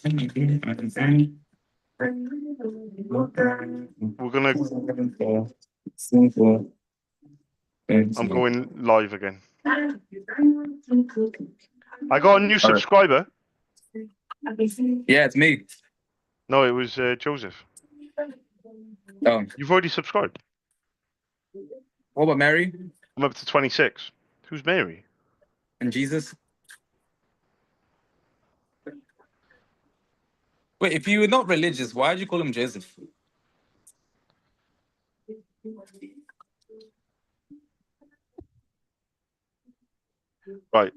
We're gonna. I'm going live again. I got a new subscriber. Yeah, it's me. No, it was Joseph. Oh, You've already subscribed. what about Mary I'm up to 26. Who's Mary? and Jesus? Wait, if you were not religious, why did you call him Joseph? Right.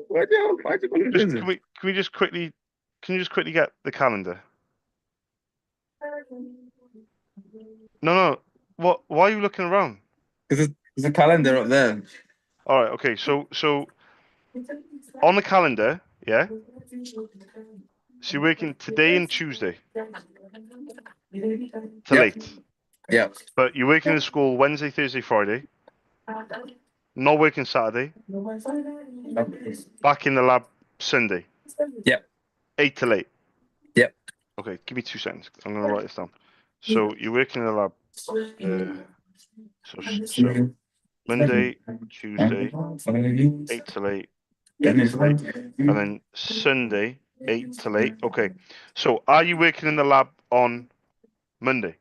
Why'd you call him Just Joseph? can we just quickly? Can you just quickly get the calendar? No. What? Why are you looking around? Because there's a calendar up there. All right. Okay. So on the calendar, yeah. So you're working today and Tuesday to late, Yeah. but you're working in school Wednesday, Thursday, Friday. Not working Saturday. Back in the lab Sunday. Yeah. 8 to late. Yeah. Okay, give me 2 seconds. I'm gonna write this down. So you're working in the lab. So Monday, Tuesday, 8 to late, 8 to late, and then Sunday, 8 to late. Okay. So are you working in the lab on Monday?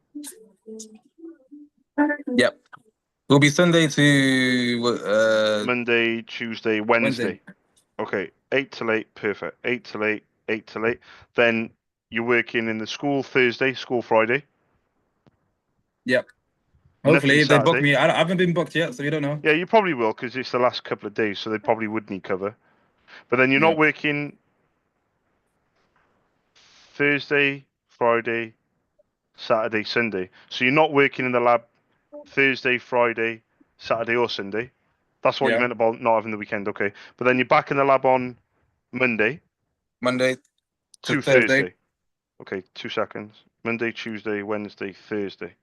Yep. It'll be Sunday to Monday, Tuesday, Wednesday. Okay, 8 to late, perfect. 8 to late, 8 to late. Then you're working in the school Thursday, school Friday. Yep. Hopefully, Nothing if they book Saturday. me. I haven't been booked yet, so you don't know. Yeah, you probably will because it's the last couple of days, so they probably would need cover. But then you're Yeah. not working Thursday, Friday, Saturday, Sunday. So you're not working in the lab Thursday, Friday, Saturday, or Sunday. That's what you Yeah. meant about not having the weekend, okay? But then you're back in the lab on Monday Monday to to Thursday. Thursday. Okay, 2 seconds. Monday, Tuesday, Wednesday, Thursday.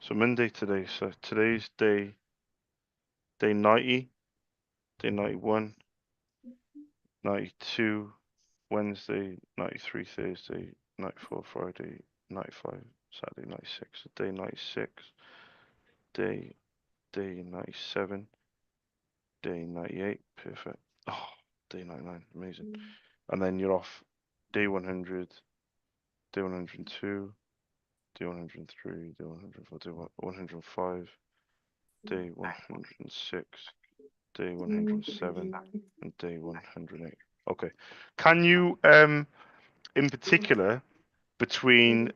So Monday today. So today's day 90, day 91, 92, Wednesday, 93, Thursday, 94, Friday, 95, Saturday, 96, day 96, day 97, day 98, perfect. Oh, day 99, amazing. And then you're off day 100, day 102, day 103, day 104, day 105, day 106, day 107, and day 108. Okay. Can you, in particular, between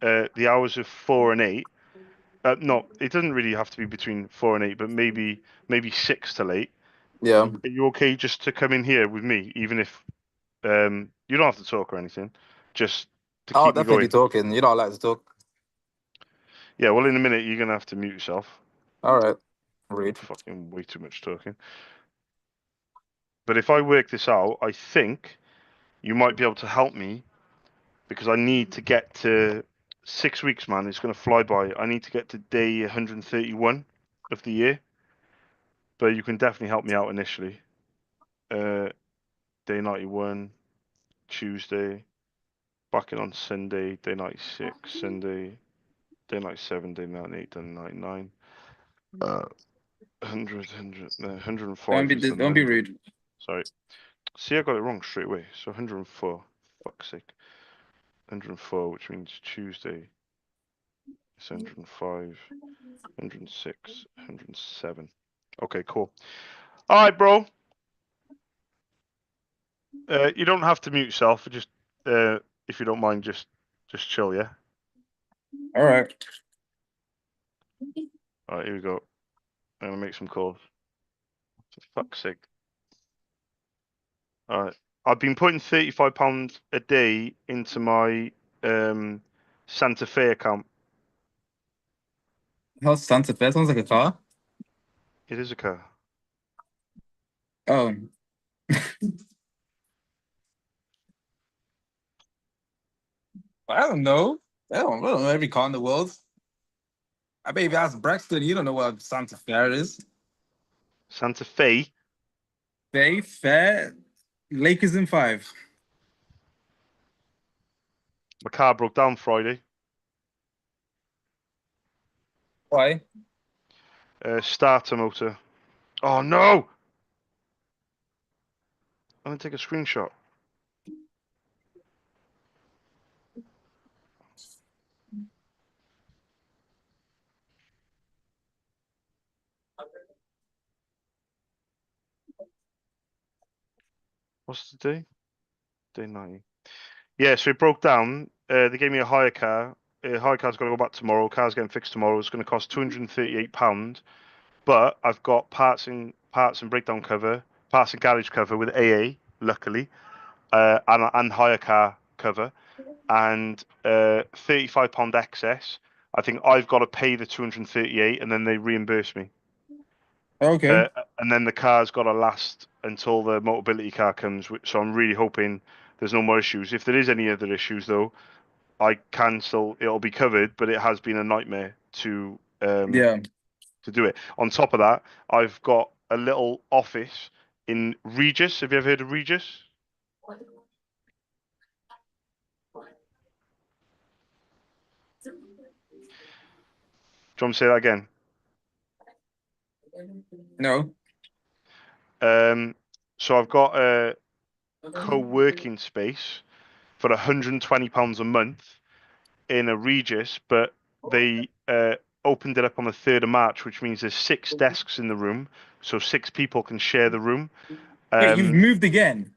the hours of 4 and 8, no, it doesn't really have to be between 4 and 8, but maybe 6 to late. Yeah. Are you okay just to come in here with me, even if you don't have to talk or anything, just to I'll keep me definitely be going? talking. You know, I like to talk. Yeah, well, in a minute you're gonna have to mute yourself. All right. Read. Fucking way too much talking. But if I work this out, I think you might be able to help me because I need to get to 6 weeks, man. It's gonna fly by. I need to get to day 131 of the year. But you can definitely help me out initially. Day 91, Tuesday, back in on Sunday, day 96, Sunday, day 97, day 98, day 99. 100, 105 is the Don't be Monday. rude. Sorry. See, I got it wrong straight away. So 104. Fuck's sake. 104, which means Tuesday. It's 105, 106, 107. Okay, cool. All right, bro. You don't have to mute yourself. Just if you don't mind, just chill, yeah. All right. All right, here we go. I'm gonna make some calls. For fuck's sake. All right. I've been putting £35 a day into my Santa Fe account. How's Santa Fe? Sounds like a car. It is a car. Oh. I don't know. I don't know every car in the world. I bet if you ask Braxton, you don't know what Santa Fe is. Santa Fe? Stay fat. Lakers in 5. My car broke down Friday. Why? Starter motor. Oh no! I'm gonna take a screenshot. What's the day? Day 90. Yeah, so it broke down. They gave me a hire car. Hire car's got to go back tomorrow. Car's getting fixed tomorrow. It's going to cost £238. But I've got parts and breakdown cover, parts and garage cover with AA, luckily, and hire car cover, and £35 excess. I think I've got to pay the 238, and then they reimburse me. Okay. Uh, and then the car's got to last until the Motability car comes. So I'm really hoping there's no more issues. If there is any other issues, though, I can still it'll be covered. But it has been a nightmare Yeah. to do it. On top of that, I've got a little office in Regis. Have you ever heard of Regis? Do you want me to say that again? No. Um, so I've got a co-working space for £120 a month in a Regis, but they opened it up on the 3rd of March, which means there's 6 desks in the room, so 6 people can share the room. Wait, you've Um, moved again.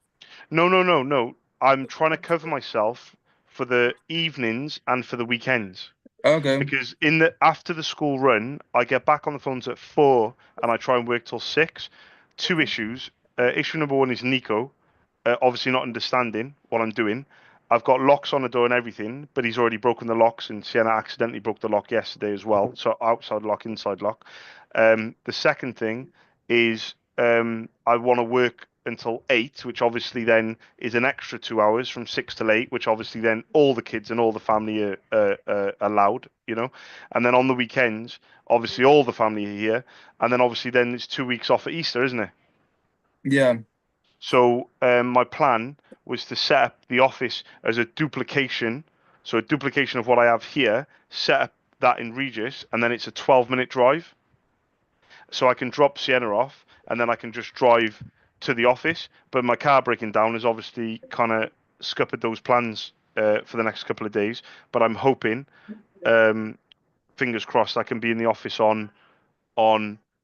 no, no, no, no. I'm trying to cover myself for the evenings and for the weekends. Okay. Because in the after the school run, I get back on the phones at 4 and I try and work till 6. Two issues. Issue number one is Nico, obviously not understanding what I'm doing. I've got locks on the door and everything, but he's already broken the locks, and Sienna accidentally broke the lock yesterday as well. So outside lock, inside lock. The second thing is I want to work until 8, which obviously then is an extra 2 hours from 6 till 8, which obviously then all the kids and all the family are allowed, And then on the weekends, obviously all the family are here, and then obviously then it's 2 weeks off at Easter, isn't it? Yeah. So my plan was to set up the office as a duplication, so a duplication of what I have here, set up that in Regis, and then it's a 12-minute drive. So I can drop Sienna off, and then I can just drive to the office. But my car breaking down has obviously kind of scuppered those plans for the next couple of days. But I'm hoping, um, fingers crossed, I can be in the office on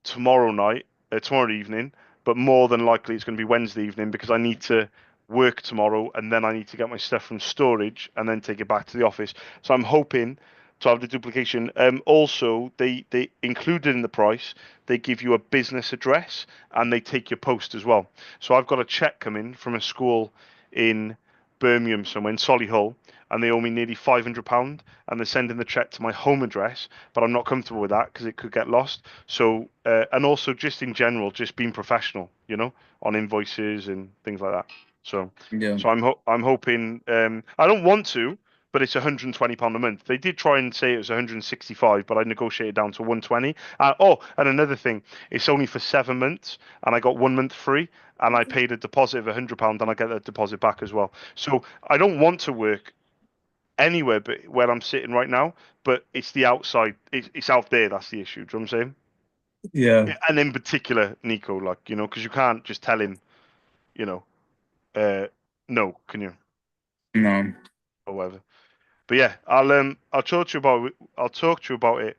tomorrow night, tomorrow evening, but more than likely it's going to be Wednesday evening because I need to work tomorrow and then I need to get my stuff from storage and then take it back to the office. So I'm hoping to have the duplication. Also, they included in the price, they give you a business address and they take your post as well. So I've got a check coming from a school in Birmingham somewhere in Solihull, and they owe me nearly £500, and they're sending the check to my home address, but I'm not comfortable with that because it could get lost. So, and also just in general, just being professional, on invoices and things like that. So, Yeah. I'm hoping. I don't want to, but it's £120 a month. They did try and say it was 165, but I negotiated down to 120. And another thing, it's only for 7 months, and I got 1 month free, and I paid a deposit of £100, and I get that deposit back as well. So I don't want to work anywhere but where I'm sitting right now, but it's the outside. It's out there. That's the issue. Do you know what I'm saying? Yeah. Yeah, and in particular, Nico, like because you can't just tell him, you know, uh, no, can you, No. or whatever. But yeah, I'll talk to you about it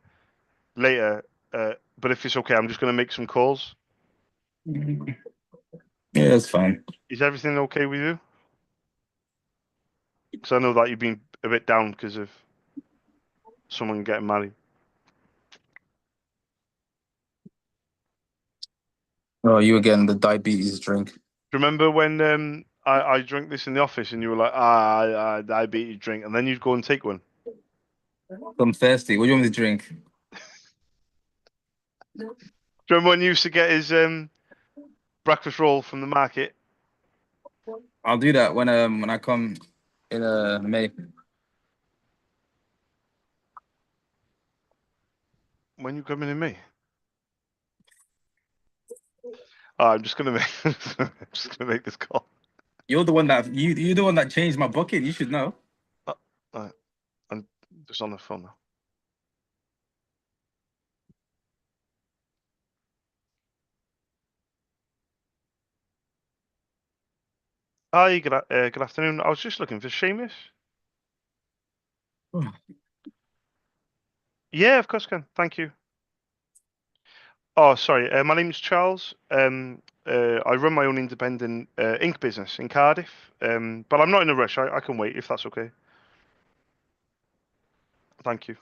later. But if it's okay, I'm just gonna make some calls. Yeah, that's fine. Is everything okay with you? Because I know that you've been a bit down because of someone getting married. Oh, you again, the diabetes drink. Do you remember when I drank this in the office and you were like, diabetes drink, and then you'd go and take one? I'm thirsty. What do you want me to drink? Do you remember when you used to get his breakfast roll from the market? I'll do that when I come in May. When you coming in me? I'm just gonna make I'm just gonna make this call. You're the one that you're the one that changed my bucket. You should know. Uh, uh, I'm just on the phone now. Hi, good afternoon. I was just looking for Seamus. Yeah, of course, can. Thank you. Oh, sorry. My name's Charles. I run my own independent ink business in Cardiff. But I'm not in a rush. I can wait if that's okay. Thank you.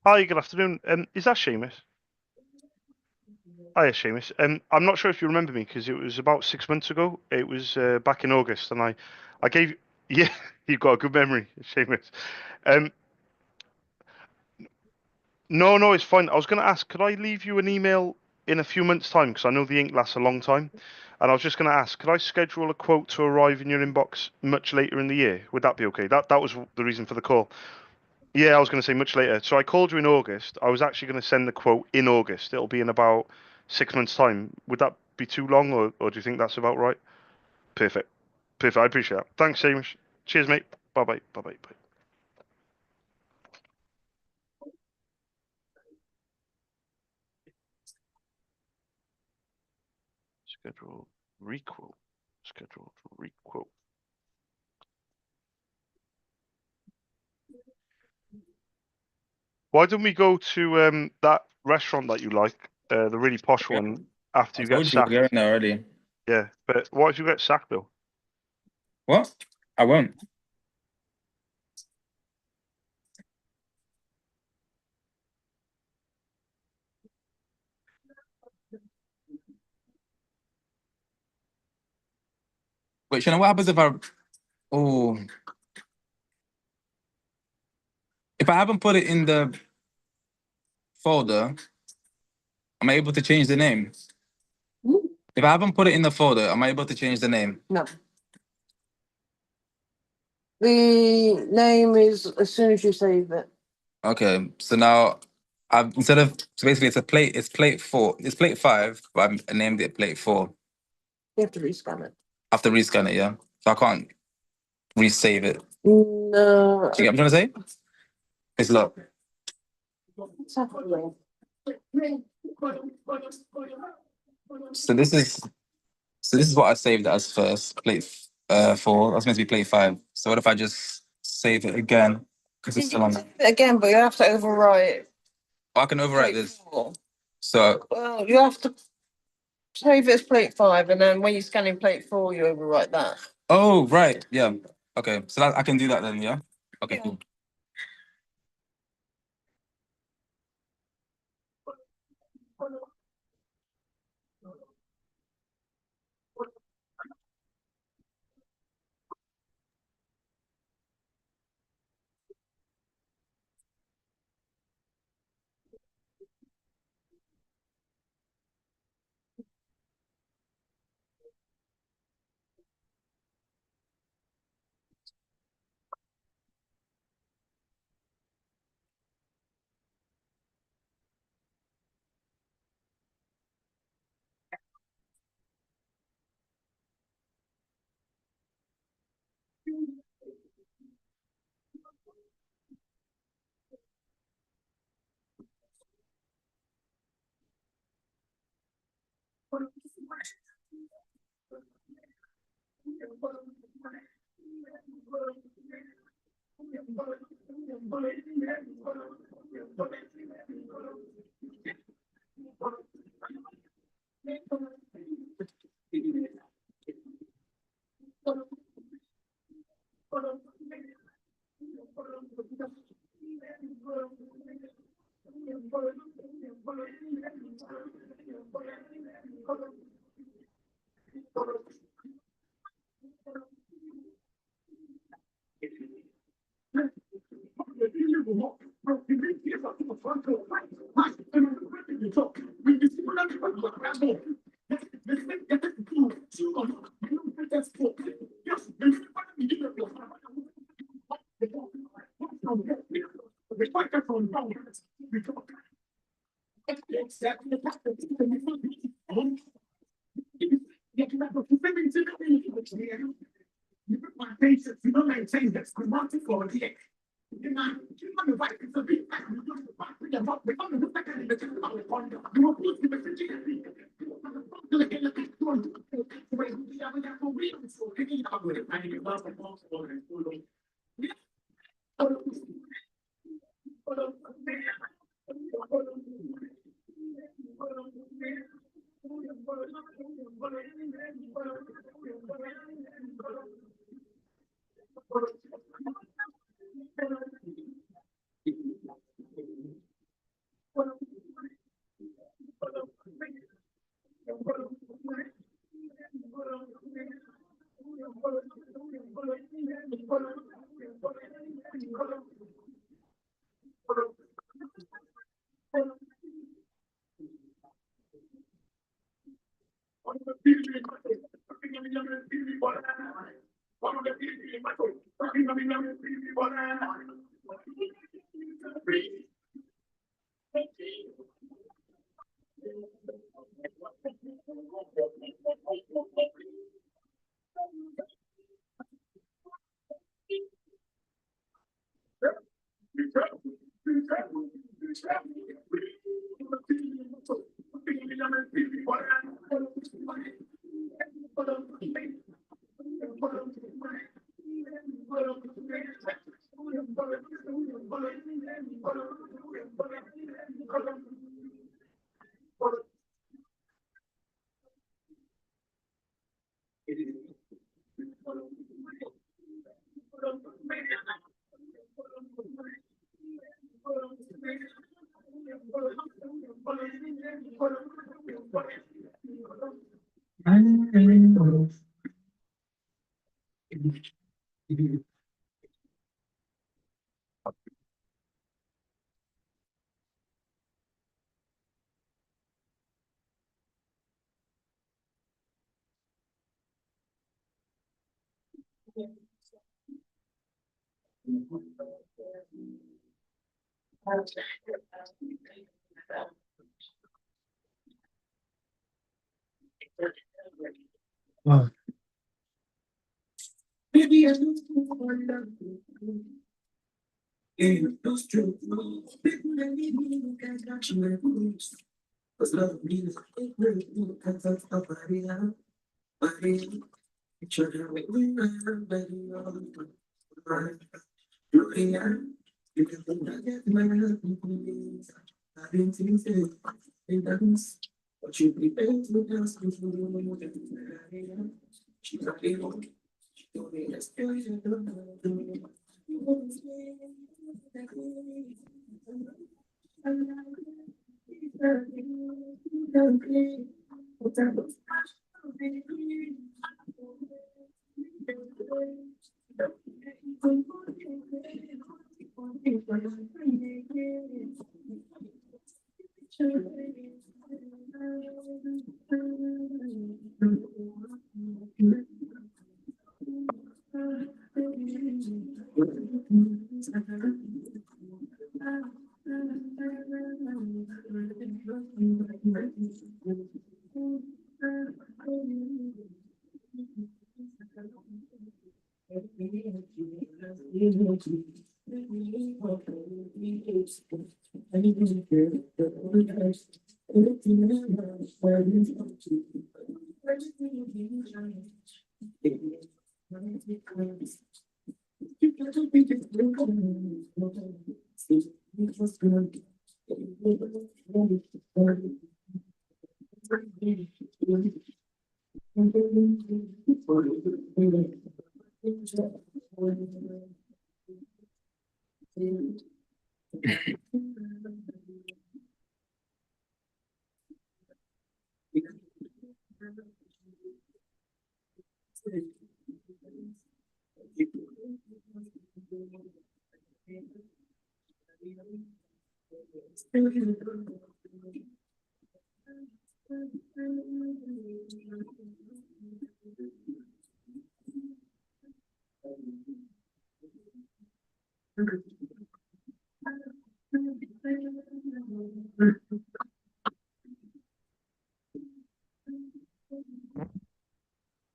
Hi, good afternoon. Is that Seamus? Hiya, Seamus. I'm not sure if you remember me because it was about 6 months ago. It was back in August, and I gave. Yeah, you've got a good memory, Seamus. Um, no, no, it's fine. I was going to ask, could I leave you an email in a few months' time? Because I know the ink lasts a long time. And I was just going to ask, could I schedule a quote to arrive in your inbox much later in the year? Would that be okay? That was the reason for the call. Yeah, I was going to say much later. So I called you in August. I was actually going to send the quote in August. It'll be in about 6 months' time. Would that be too long, or do you think that's about right? Perfect. Perfect. I appreciate that. Thanks, Hamish. Cheers, mate. Bye bye. Bye bye. Bye. Schedule requote. Schedule requote. Why don't we go to that restaurant that you like, the really posh Yeah. one, after I you get told you we're sacked? going there already. Yeah, but what if you get sacked though? What? I won't. Wait, you know what happens if I? Oh, if I haven't put it in the folder, am I able to change the name? If I haven't put it in the folder, am I able to change the name? No. The name is as soon as you save it. Okay, so now I've instead of so basically it's plate four, it's plate five, but I named it plate four. You have to rescan it. I have to rescan it, yeah. So I can't resave it. No. Do you get what I'm trying to say? It's look. What's happening? So this is so this is what I saved as first plate four. That's meant to be plate five. So what if I just save it again because it's still on there? Again, but you have to overwrite. Oh, I can overwrite this. Four. So Well, you have to save it as plate five, and then when you're scanning plate four, you overwrite that. oh right, yeah. Okay, so that I can do that then, yeah. Okay, Yeah. cool.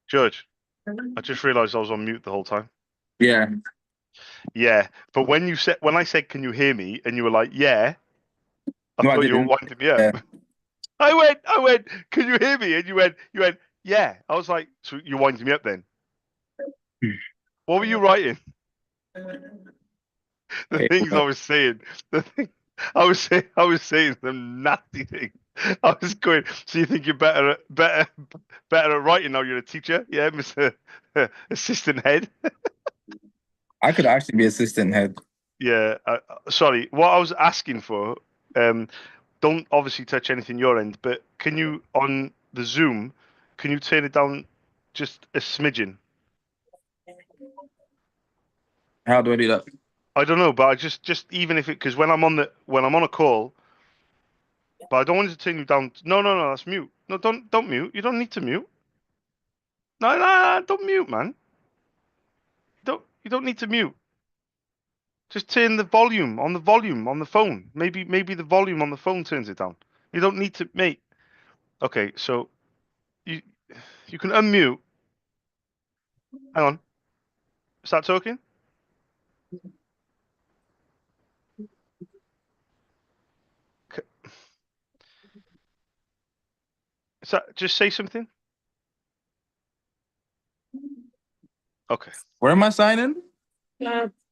George, I just realised I was on mute the whole time. Yeah. Yeah, but when I said, "Can you hear me?" and you were like, "Yeah," I No, I thought you were didn't. winding me up. Yeah. I went, "Can you hear me?" and you went, "Yeah." I was like, "So you're winding me up then?" What were you writing? The Hey, things I was saying. The thing I was saying some nasty things. I was going. So you think you're better at writing now? You're a teacher, yeah, Mr. Assistant Head. I could actually be assistant head. Yeah. Sorry. What I was asking for. Don't obviously touch anything your end, but can you on the Zoom? Can you turn it down just a smidgen? How do I do that? I don't know, but I just even if it because when I'm on a call, but I don't want it to turn you down. No, no, no, that's mute. No, don't mute. You don't need to mute. No, no, no, don't mute, man. You don't need to mute. Just turn the volume on the phone. Maybe the volume on the phone turns it down. You don't need to, mate. Okay, so you you can unmute. Hang on. Start talking. Just say something. Okay. Where am I signing?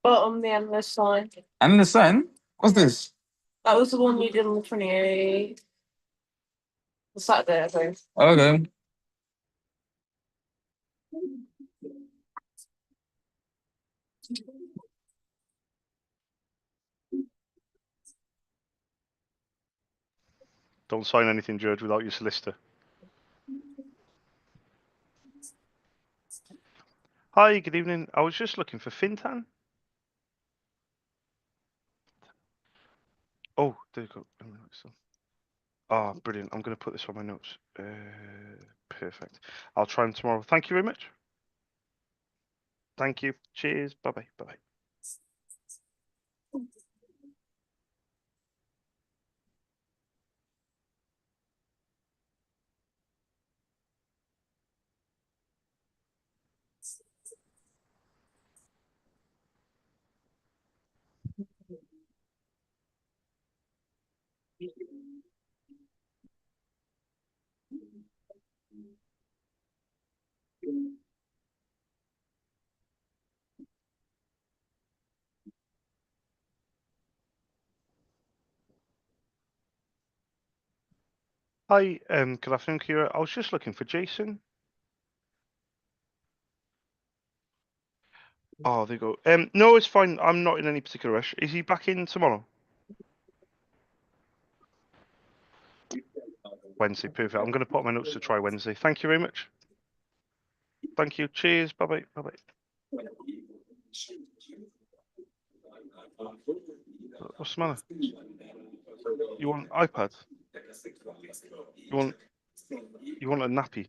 Bottom the endless sign. And the sign? What's this? That was the one you did on the 28th. The Saturday, I think. Okay. Don't sign anything, George, without your solicitor. Hi, good evening. I was just looking for Fintan. Oh, there you go. Oh, brilliant. I'm going to put this on my notes. Perfect. I'll try him tomorrow. Thank you very much. Thank you. Cheers. Bye-bye. Bye-bye. Hi, good afternoon, Kira. I was just looking for Jason. Oh, there you go. No, it's fine. I'm not in any particular rush. Is he back in tomorrow? Wednesday, perfect. I'm going to put on my notes to try Wednesday. Thank you very much. Thank you. Cheers. Bye-bye. Bye-bye. What's the matter? You want an iPad? You want a nappy?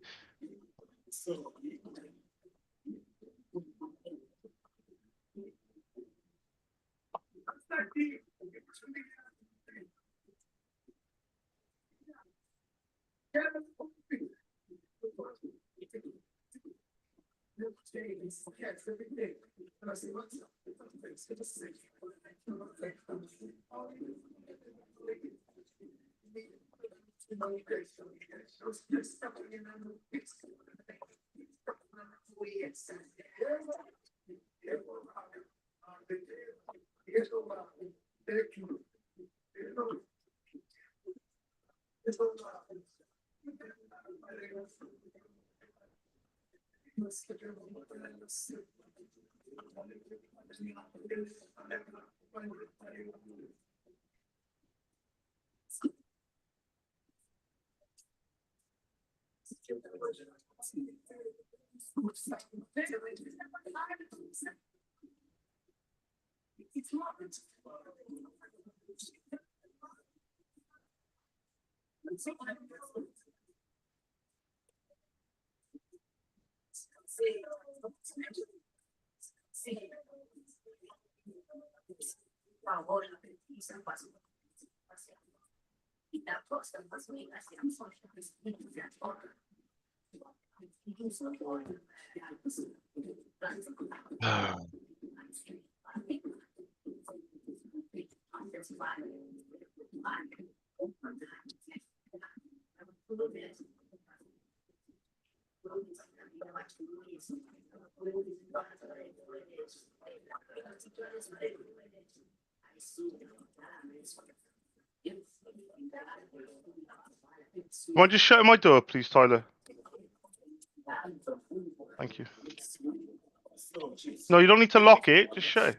Mind just shutting my door, please, Tyler? Thank you. No, you don't need to lock it. Just shut it.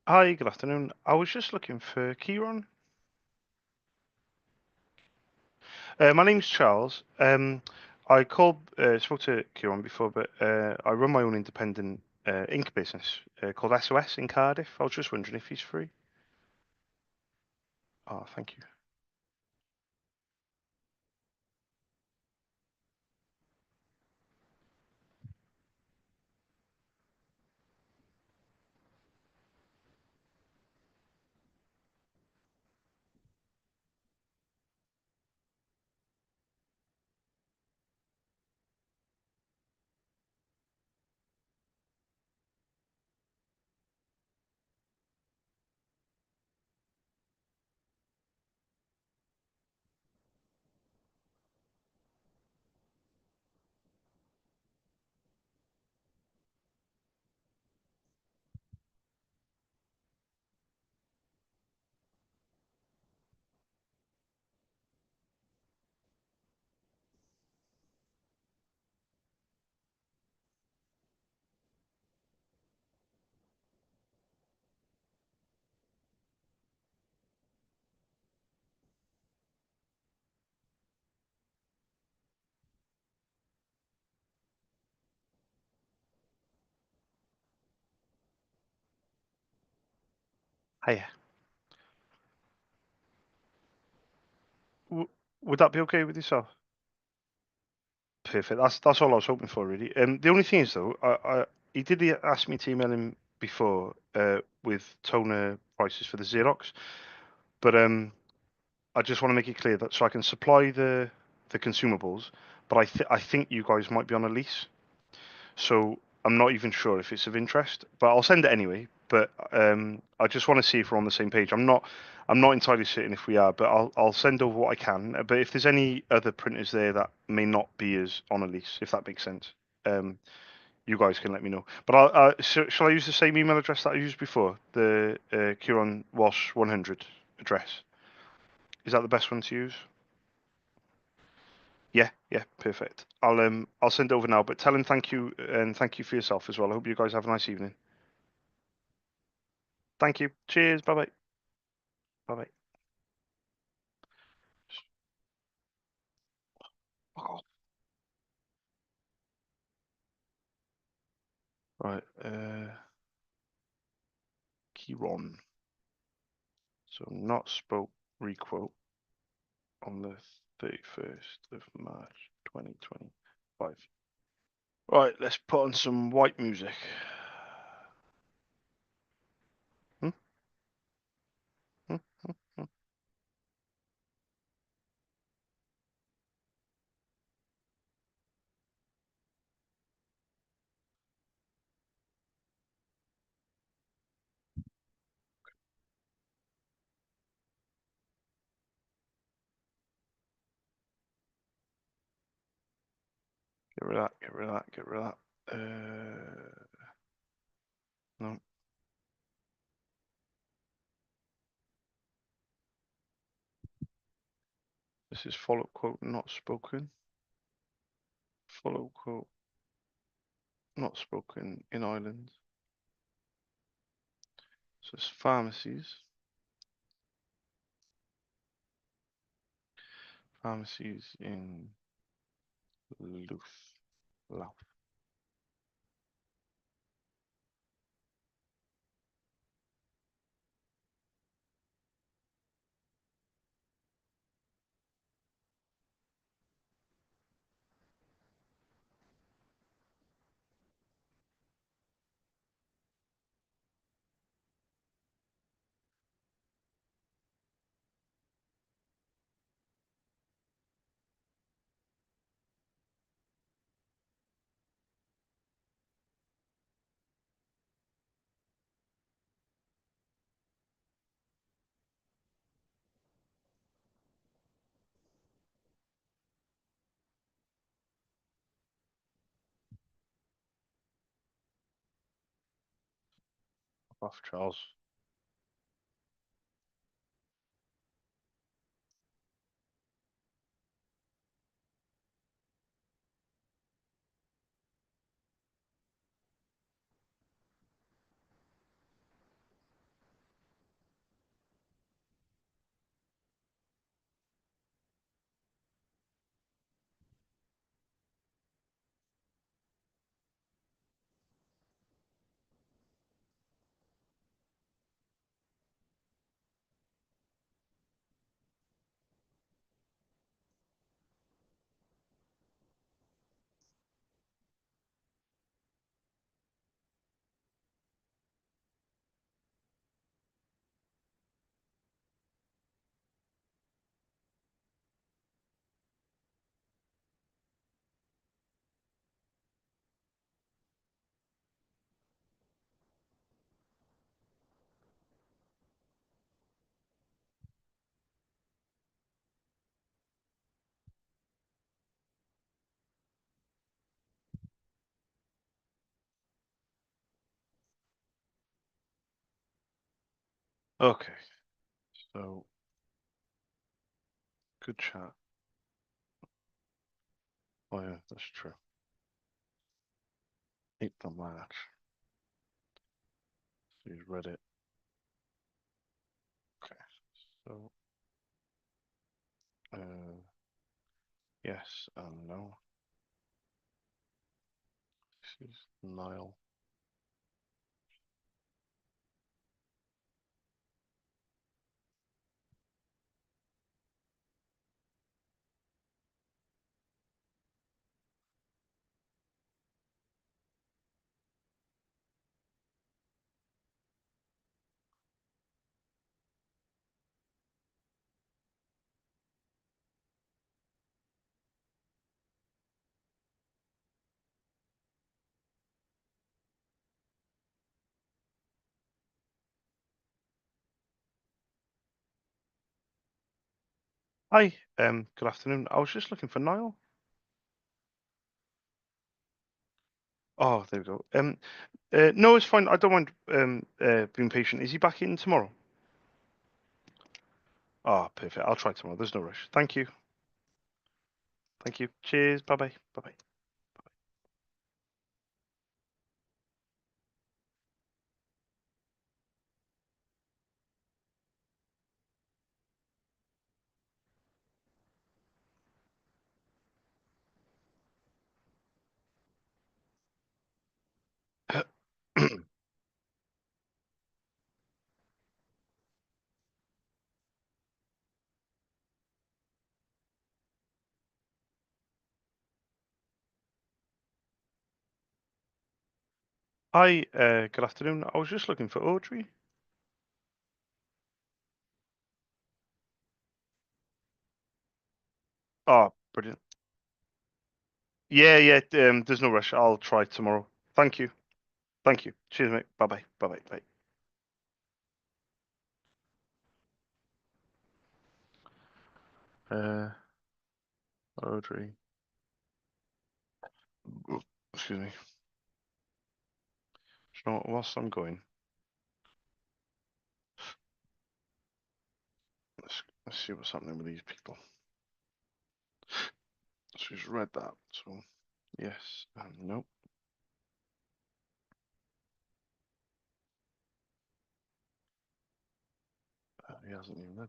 Hi, good afternoon. I was just looking for Kieran. My name's Charles. I spoke to Kieran before, but I run my own independent ink business called SOS in Cardiff. I was just wondering if he's free. Oh, thank you. Hiya. Would that be okay with yourself? Perfect. That's all I was hoping for, really. The only thing is though, he did ask me to email him before with toner prices for the Xerox, but I just want to make it clear that so I can supply the consumables, but I think you guys might be on a lease, so I'm not even sure if it's of interest, but I'll send it anyway. But I just want to see if we're on the same page. I'm not entirely certain if we are, but I'll send over what I can. But if there's any other printers there that may not be as on a lease, if that makes sense, you guys can let me know. But shall I use the same email address that I used before, the Curon Wash 100 address? Is that the best one to use? Yeah, perfect. I'll send it over now, but tell him thank you and thank you for yourself as well. I hope you guys have a nice evening. Thank you. Cheers. Bye bye. Bye bye. Oh, right. Keyron. So not spoke requote on the 31st of March 2025. Right, let's put on some white music. Hmm? Hmm? Hmm? Hmm? Get rid of that, get rid of that, get rid of that. No. This is follow quote not spoken. Follow quote not spoken in Ireland. So it's pharmacies. Pharmacies in Louth. Off Charles. Okay, so good chat. Oh yeah, that's true. 8th of March. So you read it. Okay, so yes and no. This is Nile. Hi, good afternoon. I was just looking for Niall. Oh, there we go. No, it's fine. I don't mind being patient. Is he back in tomorrow? Ah, perfect. I'll try tomorrow. There's no rush. Thank you. Thank you. Cheers. Bye bye. Bye bye. Hi, good afternoon. I was just looking for Audrey. Ah, brilliant. Yeah, yeah. There's no rush. I'll try tomorrow. Thank you. Thank you. Cheers, mate. Bye bye. Bye bye. Bye. Audrey. Oh, excuse me. Do you know what? Whilst I'm going, let's see what's happening with these people. So he's read that. So yes and no. He hasn't even read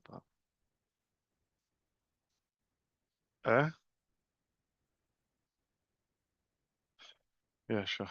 that. Yeah, sure.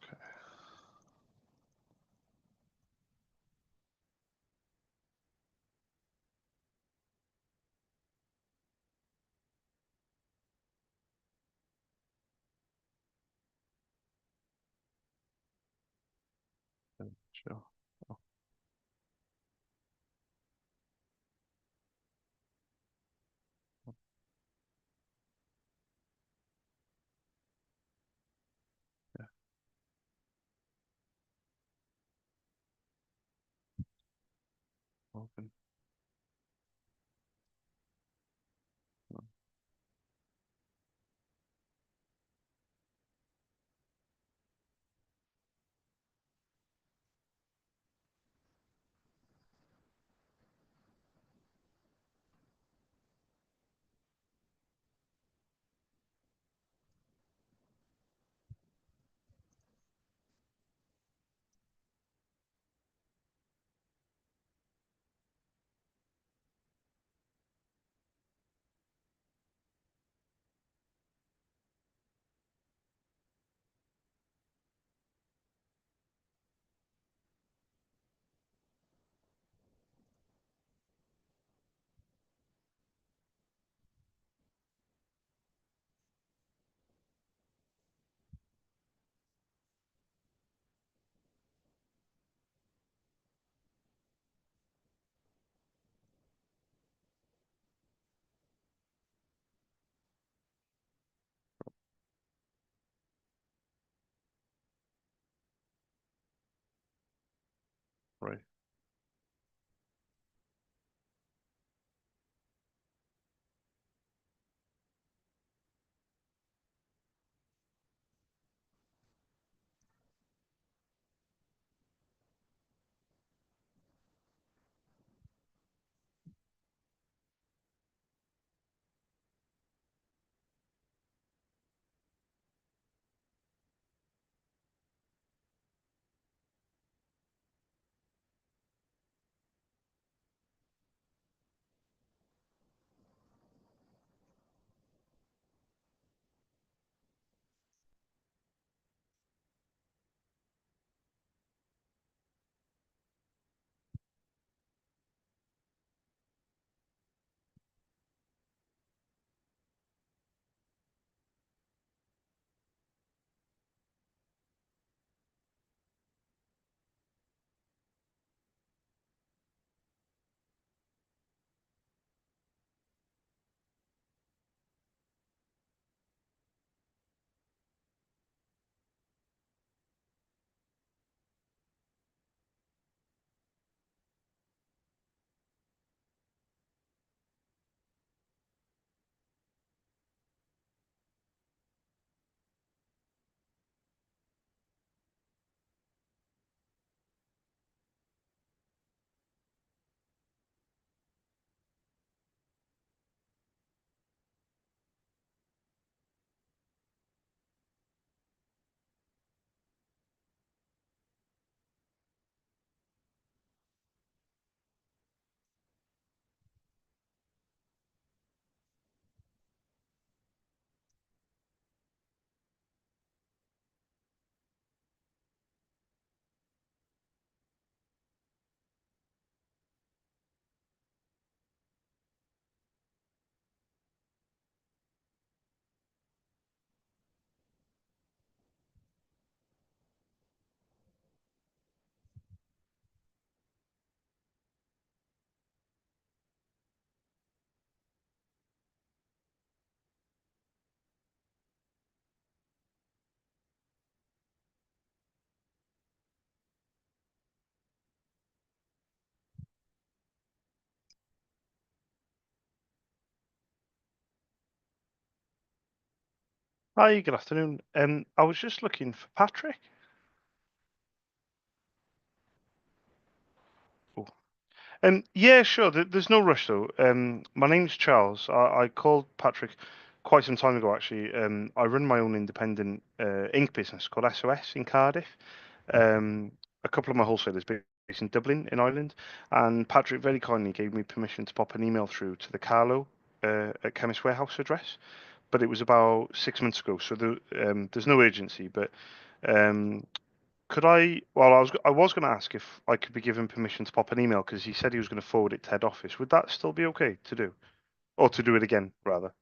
Okay. Sure. Oh, yeah. Open. No. Right. Hi, good afternoon. I was just looking for Patrick. Oh. Yeah, sure. There's no rush though. My name's Charles. I called Patrick quite some time ago actually. I run my own independent ink business called SOS in Cardiff. Um, a couple of my wholesalers based in Dublin in Ireland, and Patrick very kindly gave me permission to pop an email through to the Carlo at Chemist Warehouse address. But it was about 6 months ago, so there's no urgency. But um, could I? Well, I was going to ask if I could be given permission to pop an email because he said he was going to forward it to head office. Would that still be okay to do, or to do it again rather?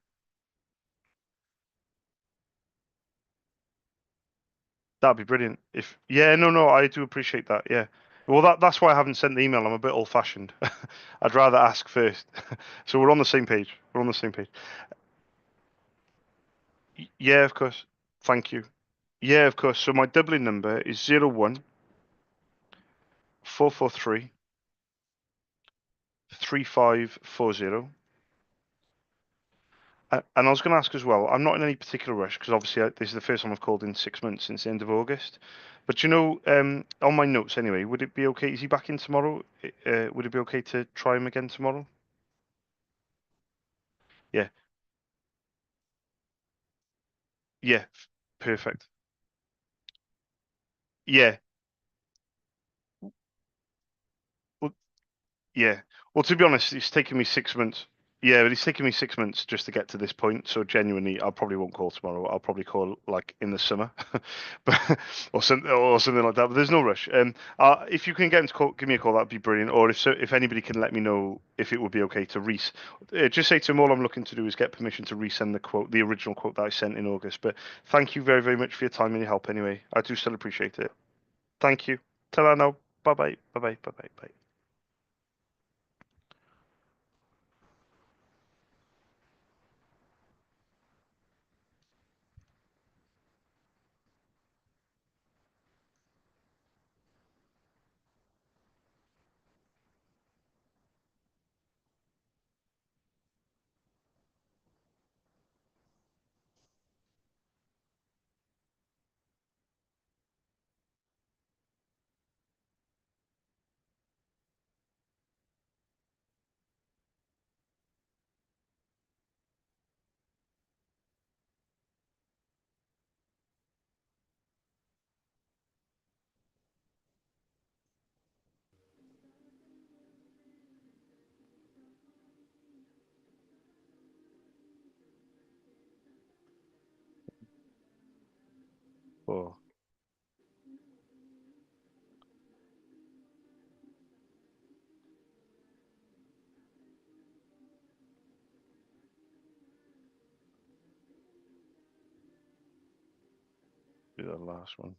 That'd be brilliant. If yeah, no, I do appreciate that. Yeah. Well, that's why I haven't sent the email. I'm a bit old-fashioned. I'd rather ask first. So we're on the same page. We're on the same page. Yeah, of course. Thank you. Yeah, of course. So my Dublin number is 01 443 3540. And I was going to ask as well, I'm not in any particular rush because obviously this is the first time I've called in 6 months since the end of August. But you know, on my notes anyway, would it be okay? Is he back in tomorrow? Would it be okay to try him again tomorrow? Yeah, yeah, perfect. Yeah, well, yeah. Well, to be honest, it's taken me 6 months. Yeah, but it's taken me 6 months just to get to this point. So genuinely, I probably won't call tomorrow. I'll probably call like in the summer, but or something like that. But there's no rush. If you can get him to call, give me a call. That'd be brilliant. Or if anybody can let me know if it would be okay to just say to him all I'm looking to do is get permission to resend the quote, the original quote that I sent in August. But thank you very very much for your time and your help. Anyway, I do still appreciate it. Thank you. Ta-ra now. Bye bye. Bye bye. Bye bye. Bye. do the last one.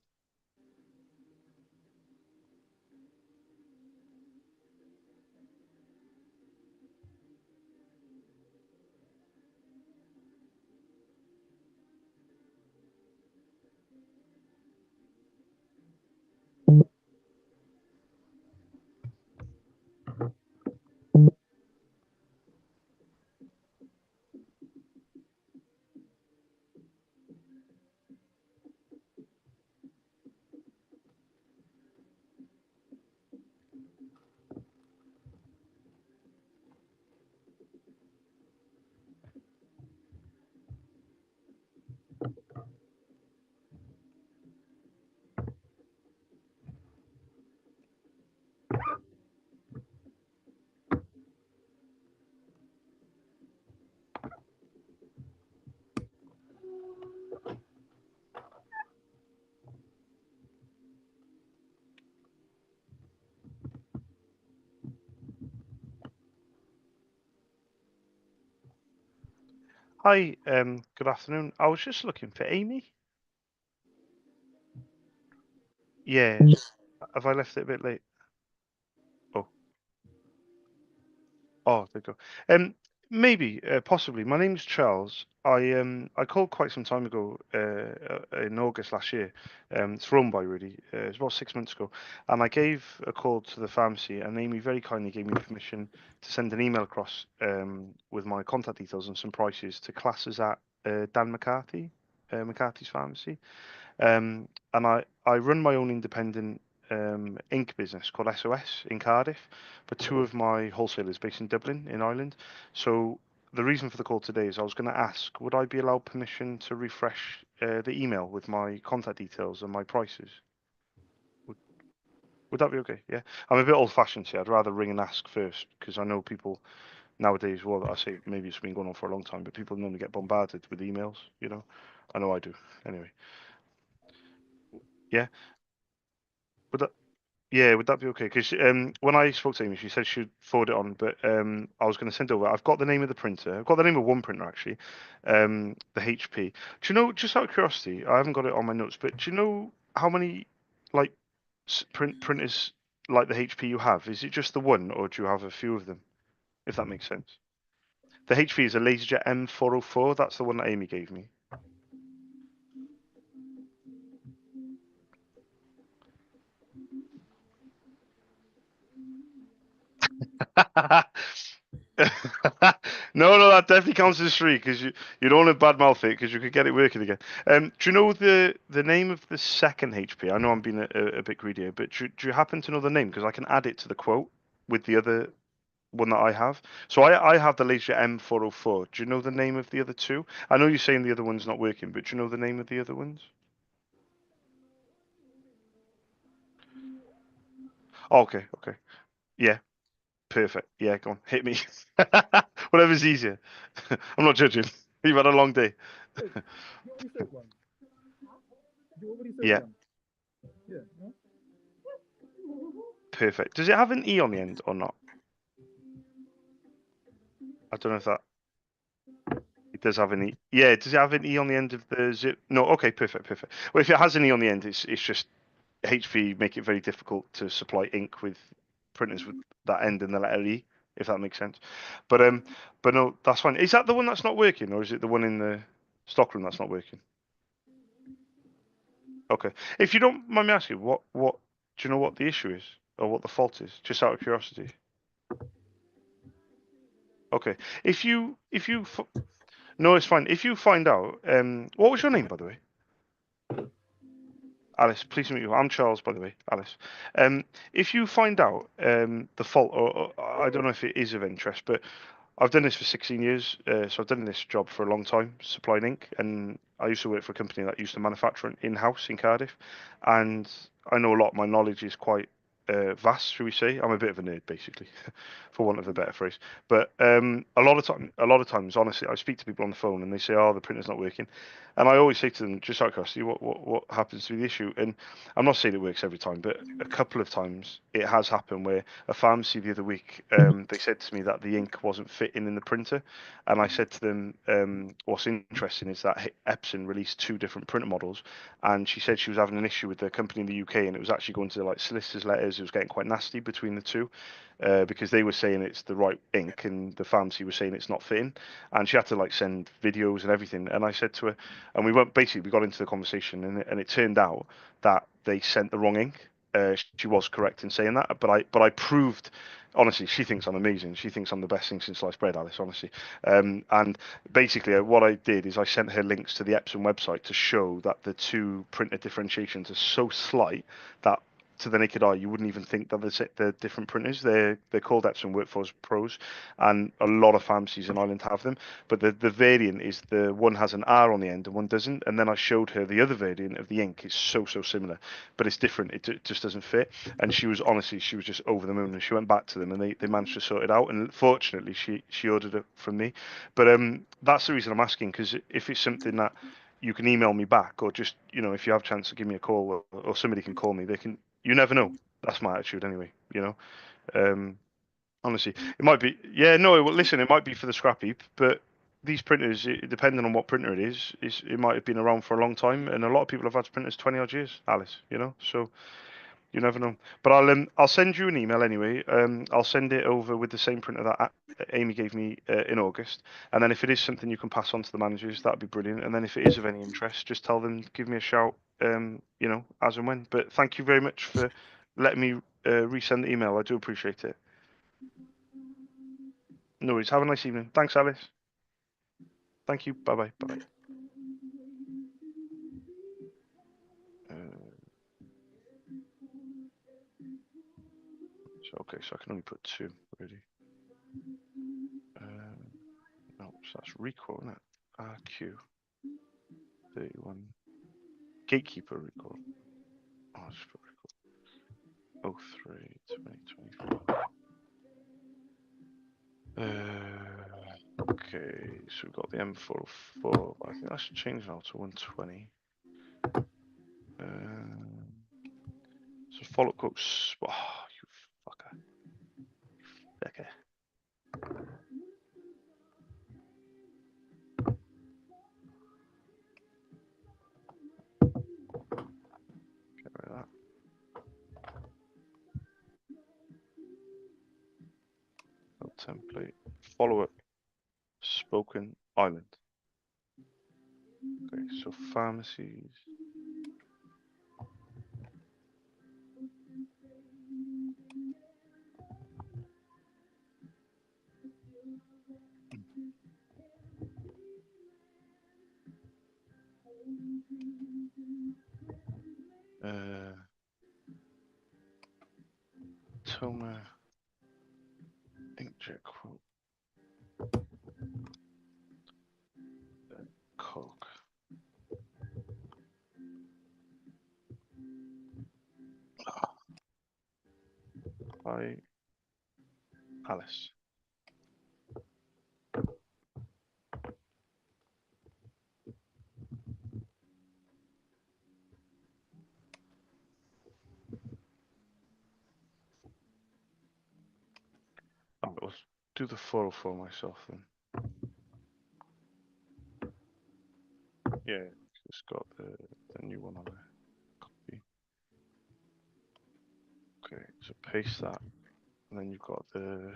Hi, good afternoon. I was just looking for Amy. Yeah, have I left it a bit late? Oh, oh, there you go. Maybe, possibly. My name's Charles. I called quite some time ago, in August last year. It's run by really. It's about 6 months ago, and I gave a call to the pharmacy, and Amy very kindly gave me permission to send an email across, with my contact details and some prices to classes at Dan McCarthy, McCarthy's pharmacy. And I run my own independent ink business called SOS in Cardiff, but two of my wholesalers based in Dublin in Ireland. So the reason for the call today is I was going to ask, would I be allowed permission to refresh the email with my contact details and my prices? Would, would that be okay? Yeah. I'm a bit old-fashioned here. I'd rather ring and ask first because I know people nowadays, well, I say maybe it's been going on for a long time, but people normally get bombarded with emails, you know. I know I do. Anyway, yeah. Would that Yeah, would that be okay? Because when I spoke to Amy, she said she'd forward it on, but I was going to send it over. I've got the name of the printer. I've got the name of one printer actually, the HP. Do you know, just out of curiosity, I haven't got it on my notes, but do you know how many like printers like the HP you have? Is it just the one, or do you have a few of them? If that makes sense. The HP is a LaserJet M404. That's the one that Amy gave me. No, no, that definitely counts as three because you don't want to badmouth it because you could get it working again. Do you know the name of the second HP? I know I'm being a bit greedy here, but do you happen to know the name? Because I can add it to the quote with the other one that I have. So I have the Laser M404. Do you know the name of the other two? I know you're saying the other one's not working, but do you know the name of the other ones? Oh, okay, okay. Yeah, perfect. Yeah, go on, hit me. Whatever's easier. I'm not judging. You've had a long day. Yeah, perfect. Does it have an E on the end or not? I don't know if that it does have an E. Yeah, does it have an E on the end of the zip? No, okay, perfect, perfect. Well, if it has an E on the end, it's just HP make it very difficult to supply ink with printers with that end and the letter E, if that makes sense. But but no, that's fine. Is that the one that's not working, or is it the one in the stockroom that's not working? Okay. If you don't mind me asking, what do you know what the issue is or what the fault is? Just out of curiosity. Okay. No, it's fine. If you find out, what was your name, by the way? Alice. Pleased to meet you. I'm Charles, by the way, Alice. If you find out the fault, or I don't know if it is of interest, but I've done this for 16 years, so I've done this job for a long time, supplying ink, and I used to work for a company that used to manufacture it in-house in Cardiff, and I know a lot. My knowledge is quite vast, shall we say? I'm a bit of a nerd, basically, for want of a better phrase. But a lot of times, honestly, I speak to people on the phone and they say, "Oh, the printer's not working," and I always say to them, just out of curiosity, what happens to the issue? And I'm not saying it works every time, but a couple of times it has happened where a pharmacy the other week, they said to me that the ink wasn't fitting in the printer, and I said to them, "What's interesting is that Epson released two different printer models." And she said she was having an issue with the company in the UK, and it was actually going to like solicitors' letters. It was getting quite nasty between the two, because they were saying it's the right ink, and the pharmacy was saying it's not fitting. And she had to like send videos and everything. And I said to her, and we got into the conversation, and it turned out that they sent the wrong ink. She was correct in saying that, but I proved. Honestly, she thinks I'm amazing. She thinks I'm the best thing since sliced bread, Alice. Honestly, and basically what I did is I sent her links to the Epson website to show that the two printer differentiations are so slight that to the naked eye you wouldn't even think that they're different printers. They're called Epson Workforce Pros, and a lot of pharmacies in Ireland have them. But the variant is the one has an R on the end and one doesn't. And then I showed her the other variant of the ink. It's so similar, but it's different. It just doesn't fit. And she was just over the moon. And she went back to them and they managed to sort it out. And fortunately, she ordered it from me. But that's the reason I'm asking, because if it's something that you can email me back, or just if you have a chance to give me a call, or somebody can call me, they can. You never know. That's my attitude anyway. Um, honestly, it might be. Yeah, no. Well, listen, it might be for the scrap heap, but these printers, depending on what printer it is it might have been around for a long time, and a lot of people have had printers 20 odd years, Alice. So you never know. But I'll send you an email anyway. I'll send it over with the same printer that Amy gave me in August. And then if it is something you can pass on to the managers, that'd be brilliant. And then if it is of any interest, just tell them, give me a shout. As and when. But thank you very much for letting me resend the email. I do appreciate it. No worries. Have a nice evening. Thanks, Alice. Thank you. Bye bye. Bye bye. So I can only put two really. No, so that's recall, isn't it? RQ 31 gatekeeper recall. Oh, I just put recall. 03 2025. Okay, so we've got the M404. I think that should change now to 120. So follow-up quotes. Oh, you fucker. Okay. Get rid of that. No template. Follow-up. Spoken Island. Okay, so pharmacies. Toma inkjet quote. Coke. By Alice. I'll do the 404 myself then. Yeah, it's got the new one on there. Copy. Okay, so paste that. And then you've got the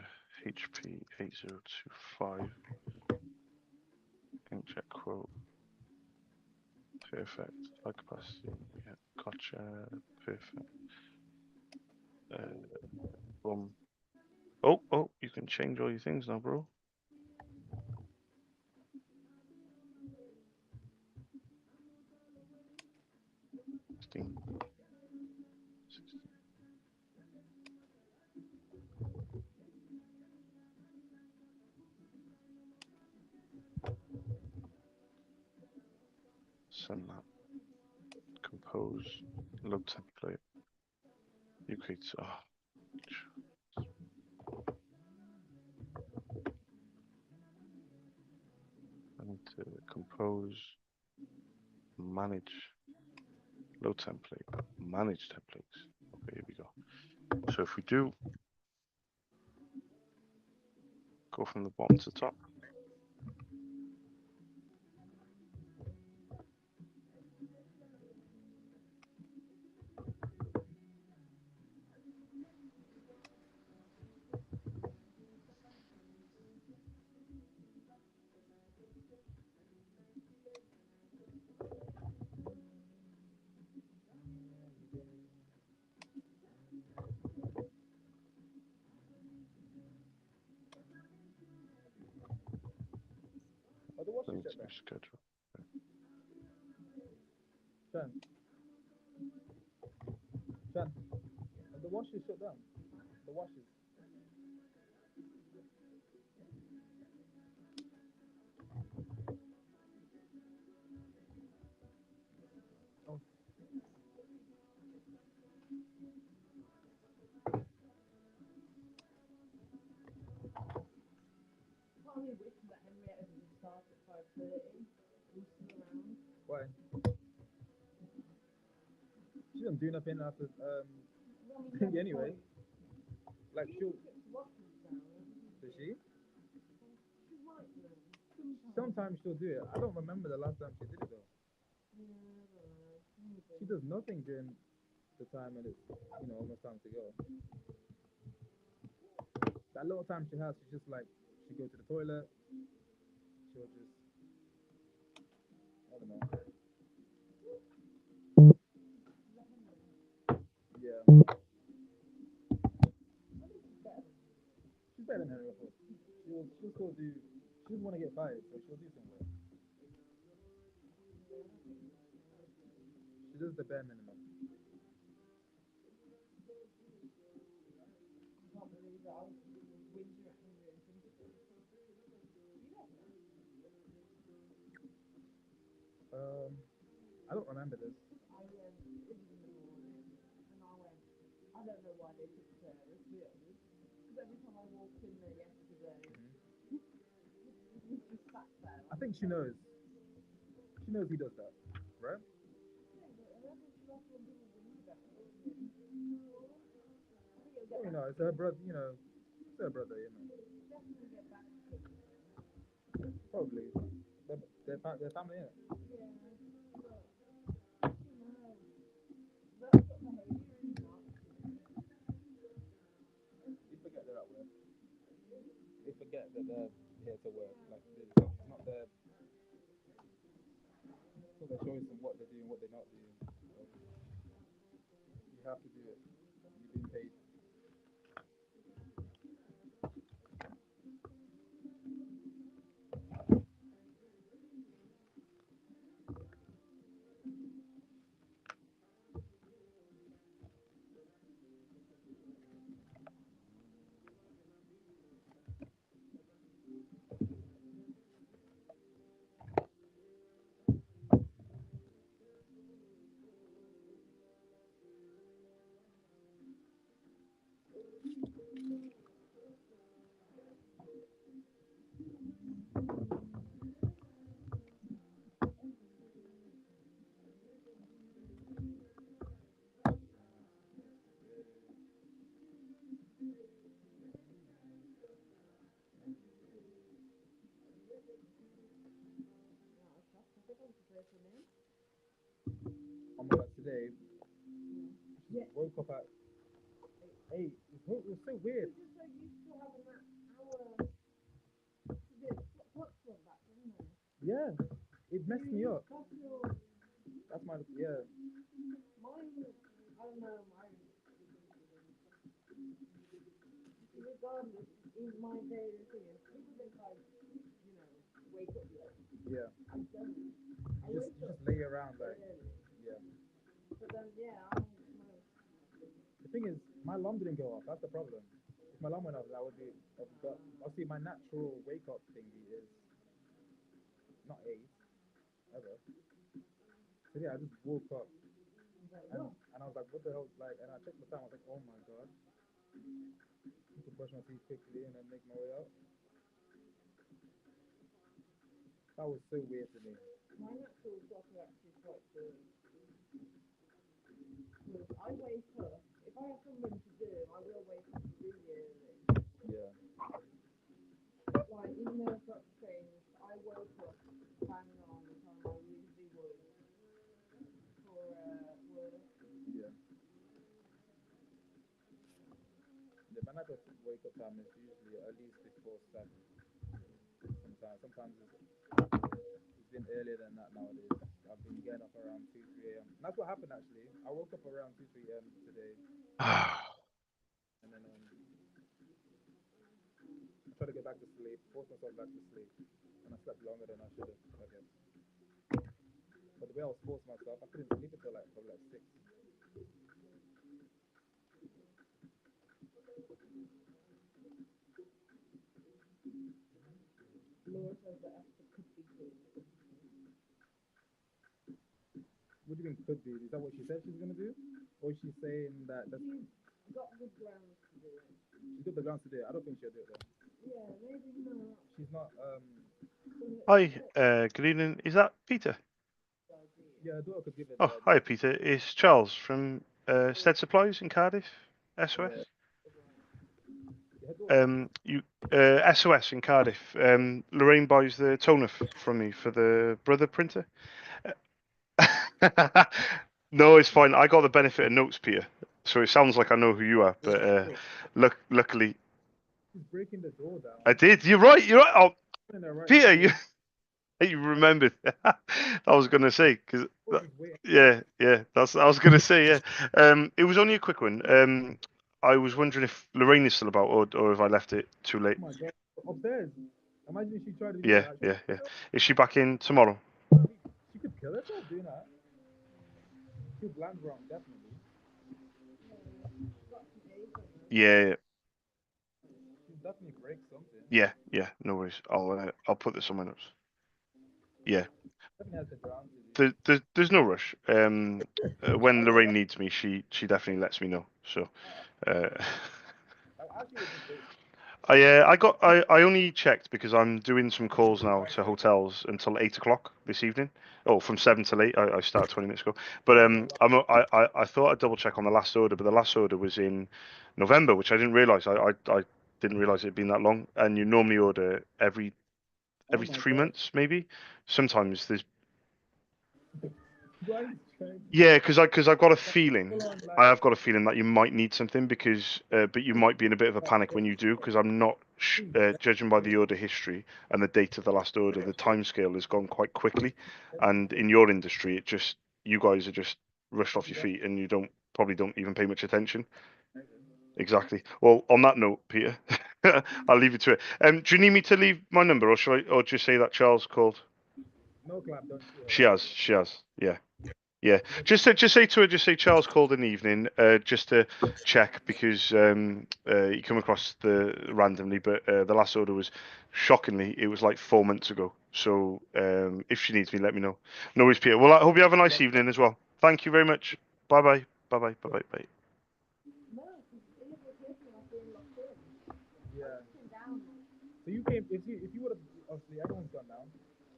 HP 8025 inkjet quote. Perfect. High capacity. Yeah, gotcha. Perfect. Boom. Oh, you can change all your things now, bro. 16. Send that. Compose. Load template. UK. I need to compose, manage, load template, manage templates. Okay, here we go. So if we do go from the bottom to the top, Oh, the wash I is need shut to down. schedule. Shan, the wash is shut down. The wash is. Oh. Why? She doesn't do nothing after thing anyway. Like she'll. Does she? Sometimes she'll do it. I don't remember the last time she did it though. She does nothing during the time when it's almost time to go. That little time she has, she's just like she go to the toilet. She'll just I don't know. Yeah. She's better than her. She'll still do. She doesn't want to get fired, so she'll do some work. She does the bare minimum. I don't remember this. I think she knows. She knows he does that, right? You know, it's her brother. It's her brother. Probably. They're family, innit? They forget they're at work. They forget that they're here to work. Like it's not their choice in what they're doing, what they're not doing. So you have to do it. You're being paid. Oh my god, today woke up at 8. It was so weird. Yeah, it messed me up. That's my yeah. Yeah. You just lay around like yeah. The thing is, my alarm didn't go off. That's the problem. If my alarm went off, that would be. But obviously, my natural wake up thingy is not 8 ever. So yeah, I just woke up And I was like, what the hell? Like, and I checked the time. I was like, oh my god. I need to brush my teeth quickly and then make my way out. That was so weird to me. My natural clock is actually quite good. Because I wake up, if I have something to do, I will wake up really early. Yeah. Like, even though I've got to change, I woke up bang on the time I usually would for work. Yeah. Yeah, my natural wake up time is usually at least before 7. Sometimes it's been earlier than that nowadays. I've been getting up around 2, 3 a.m. And that's what happened actually. I woke up around 2, 3 a.m. today, and then I tried to get back to sleep, forced myself back to sleep, and I slept longer than I should have, I guess. But the way I was forcing myself, I couldn't sleep until like probably like 6. Laura says that Esther could be good. What do you mean could be? Is that what she said she's gonna do, or is she saying that that's, She's got good grounds to do it. she's got the grounds to do it? I don't think she'll do it though. Yeah, maybe not. She's not. Hi, good evening. Is that Peter? Yeah, her daughter could give it. Oh, hi, Peter. It's Charles from Stead Supplies in Cardiff, SOS. Her daughter. SOS in Cardiff. Lorraine buys the toner from me for the brother printer. No, it's fine. I got the benefit of notes, Peter. So it sounds like I know who you are, but luckily She's breaking the door down. I did. You're right. You're right. Oh, In there right Peter, now. you remembered. I was gonna say because Just waiting. yeah. That's I was gonna say yeah. It was only a quick one. I was wondering if Lorraine is still about, or if I left it too late. Oh my god. Upstairs. Imagine if she tried to do Yeah, that. yeah. Is she back in tomorrow? She could kill herself doing that. She'd land wrong, definitely. Yeah, She'd definitely break something. yeah. No worries. I'll put this on my notes. Yeah. Definitely has the ground to do. There's no rush. When Lorraine needs me, she definitely lets me know. So, Actually, would be great. I only checked because I'm doing some calls now to hotels until 8 o'clock this evening. Oh, from 7 till 8. I started 20 minutes ago. But I thought I'd double check on the last order, but the last order was in November, which I didn't realise. I didn't realise it'd been that long. And you normally order every Oh my 3 God. months, maybe. Sometimes there's Why is trying yeah, because I've got a feeling. full on I like have got a feeling that you might need something because, but you might be in a bit of a panic when you do because I'm not judging by the order history and the date of the last order. The timescale has gone quite quickly, and in your industry, it just you guys are just rushed off your feet and you probably don't even pay much attention. Exactly. Well, on that note, Peter, I'll leave you to it. Do you need me to leave my number, or should I, or just say that Charles called? no clap, don't you? She has. Yeah. Yeah, just say to her, just say Charles called in the evening, just to check because he come across the randomly, but the last order was shockingly it was like 4 months ago. So if she needs me, let me know. No worries, Peter. Well, I hope you have a nice evening as well. Thank you very much. Bye bye. Bye bye. Bye bye. Bye. Yeah. So you came if you would have obviously everyone's gone now.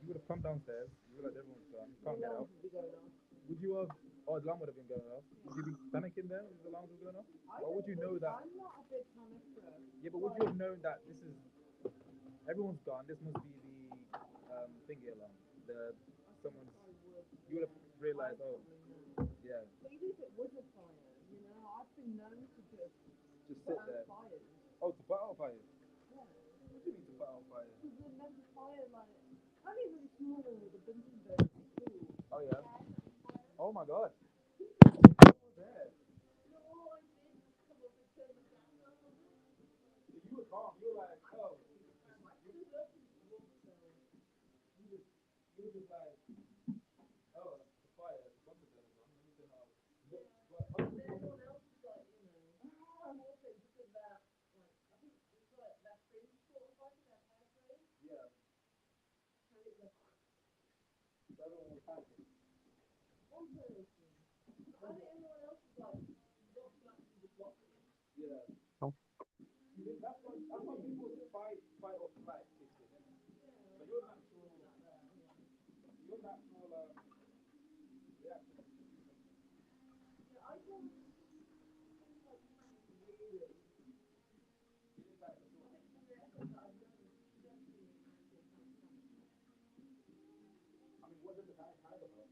You would have come downstairs. You realized everyone's gone. You can't get out. Would you have? Oh, the alarm would have been going off. Would you be panicking then if the alarm was going off? Or would you know that? I'm not a big panicker. Yeah, but would you have known that this is everyone's gone? This must be the thingy alarm. The someone's. You would have realized. Oh, yeah. But even if it was a fire, you know, I've been known to just Just sit there. fires. Oh, to put out fires. Yeah. What do you mean to put out fires? Because there's never fire like only really small the Bunsen burner at school. Oh yeah. Oh my god. There. You were calm. You were like, oh. You were just like, oh, the fire. The bunker burner's on. Let me turn it off. Everyone else is like, you know, I'm also because that like I think it's like that fringe sort of like that hairspray. Yeah. And it's like So everyone was panicking. one person. Oh. That's why people fight or flight system. So your natural reaction. I mean, what does the guy hide about?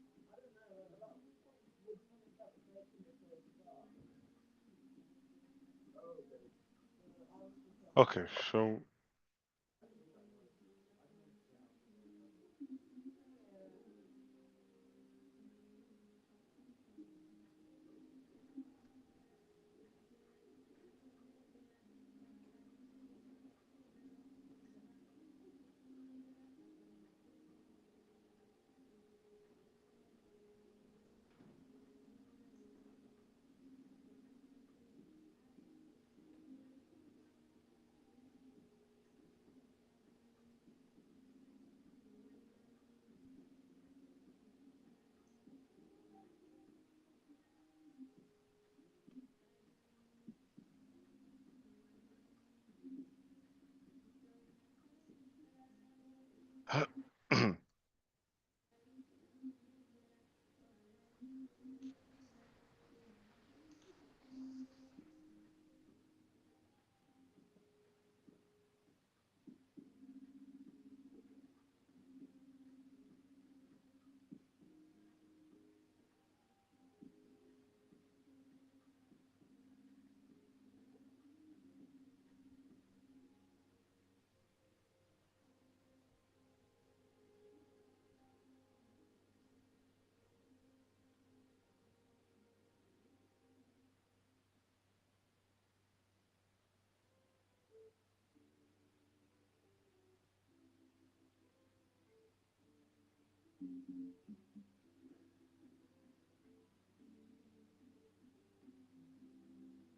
Okay, so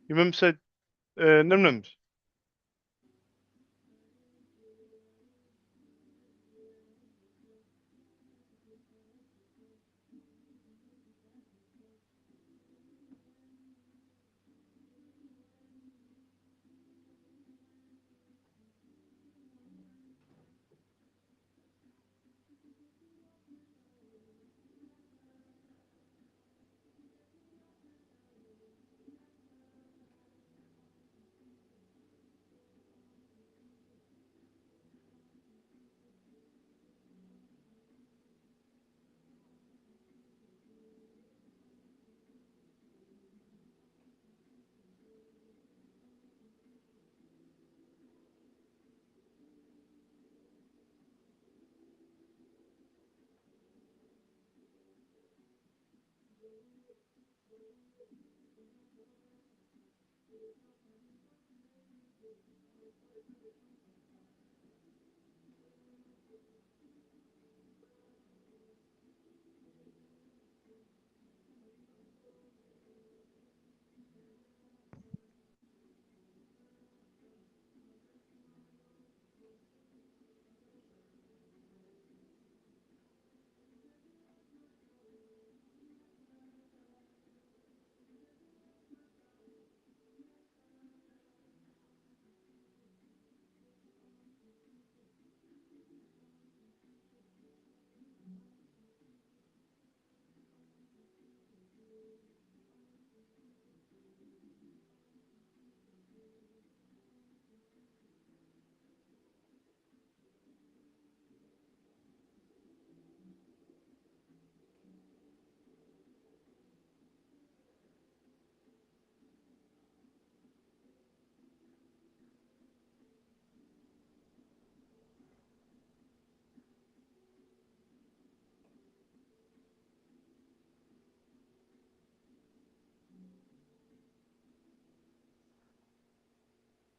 your mum said num nums.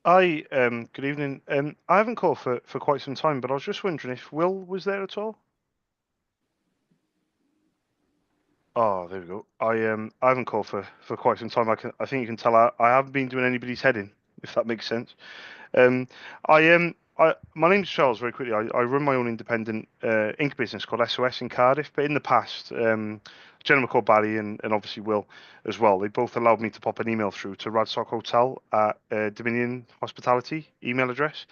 Hi, good evening. I haven't called for quite some time, but I was just wondering if Will was there at all. Oh, there we go. I haven't called for quite some time. I think you can tell I haven't been doing anybody's head in, if that makes sense. I My name's Charles. Very quickly, I run my own independent ink business called SOS in Cardiff. But in the past, a gentleman called Barry and obviously Will as well. They both allowed me to pop an email through to Radstock Hotel at Dominion Hospitality email address.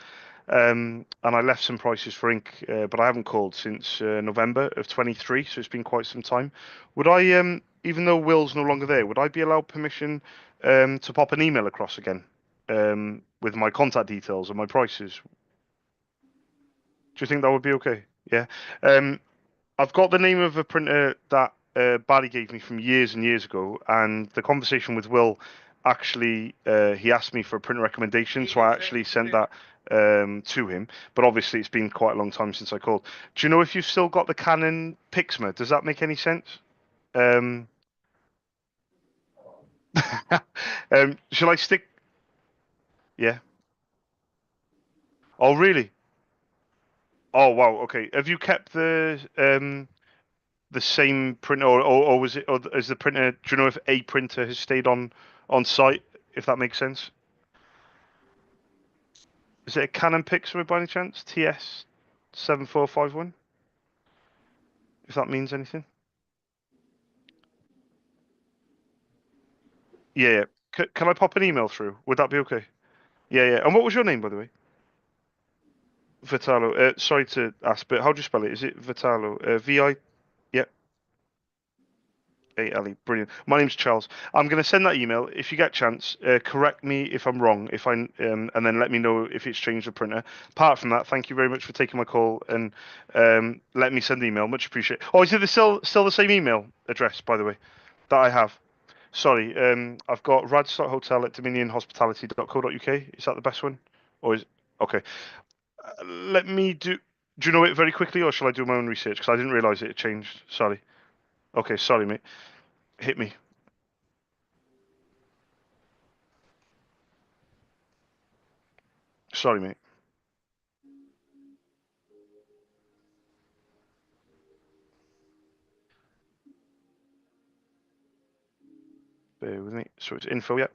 And I left some prices for ink, but I haven't called since November of 23, so it's been quite some time. Would I, even though Will's no longer there, would I be allowed permission to pop an email across again with my contact details and my prices? Do you think that would be okay? Yeah. Um, I've got the name of a printer that Barry gave me from years and years ago, and the conversation with Will actually he asked me for a printer recommendation, so I actually sent that to him. But obviously, it's been quite a long time since I called. Do you know if you've still got the Canon Pixma? Does that make any sense? Um, shall I stick? Yeah. Oh, really? Oh, wow. Okay. Have you kept the same printer, or was it, or is the printer? Do you know if a printer has stayed on site? If that makes sense. Is it a Canon Pixar by any chance? TS 7451. If that means anything. Yeah. Yeah. Can I pop an email through? Would that be okay? Yeah. Yeah. And what was your name, by the way? Vitalo. Sorry to ask, but how do you spell it? Is it Vitalo? VI. Yeah. ALE. Brilliant. My name's Charles. I'm going to send that email. If you get a chance, correct me if I'm wrong. And then let me know if it's changed the printer. Apart from that, thank you very much for taking my call and let me send the email. Much appreciated. Oh, is it still the same email address, by the way, that I have? Sorry. I've got Radstock Hotel at dominionhospitality.co.uk. Is that the best one? Or is okay? Let me do. Do you know it very quickly, or shall I do my own research? Because I didn't realise it had changed. Sorry. Okay. Sorry, mate. Hit me. Sorry, mate. Bear with me. So it's info, yeah.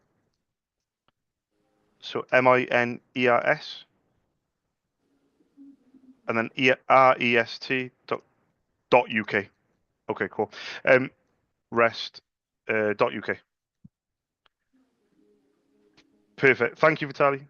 So MINERS and then REST dot UK. Okay, cool. Rest dot UK. Perfect. Thank you, Vitaly.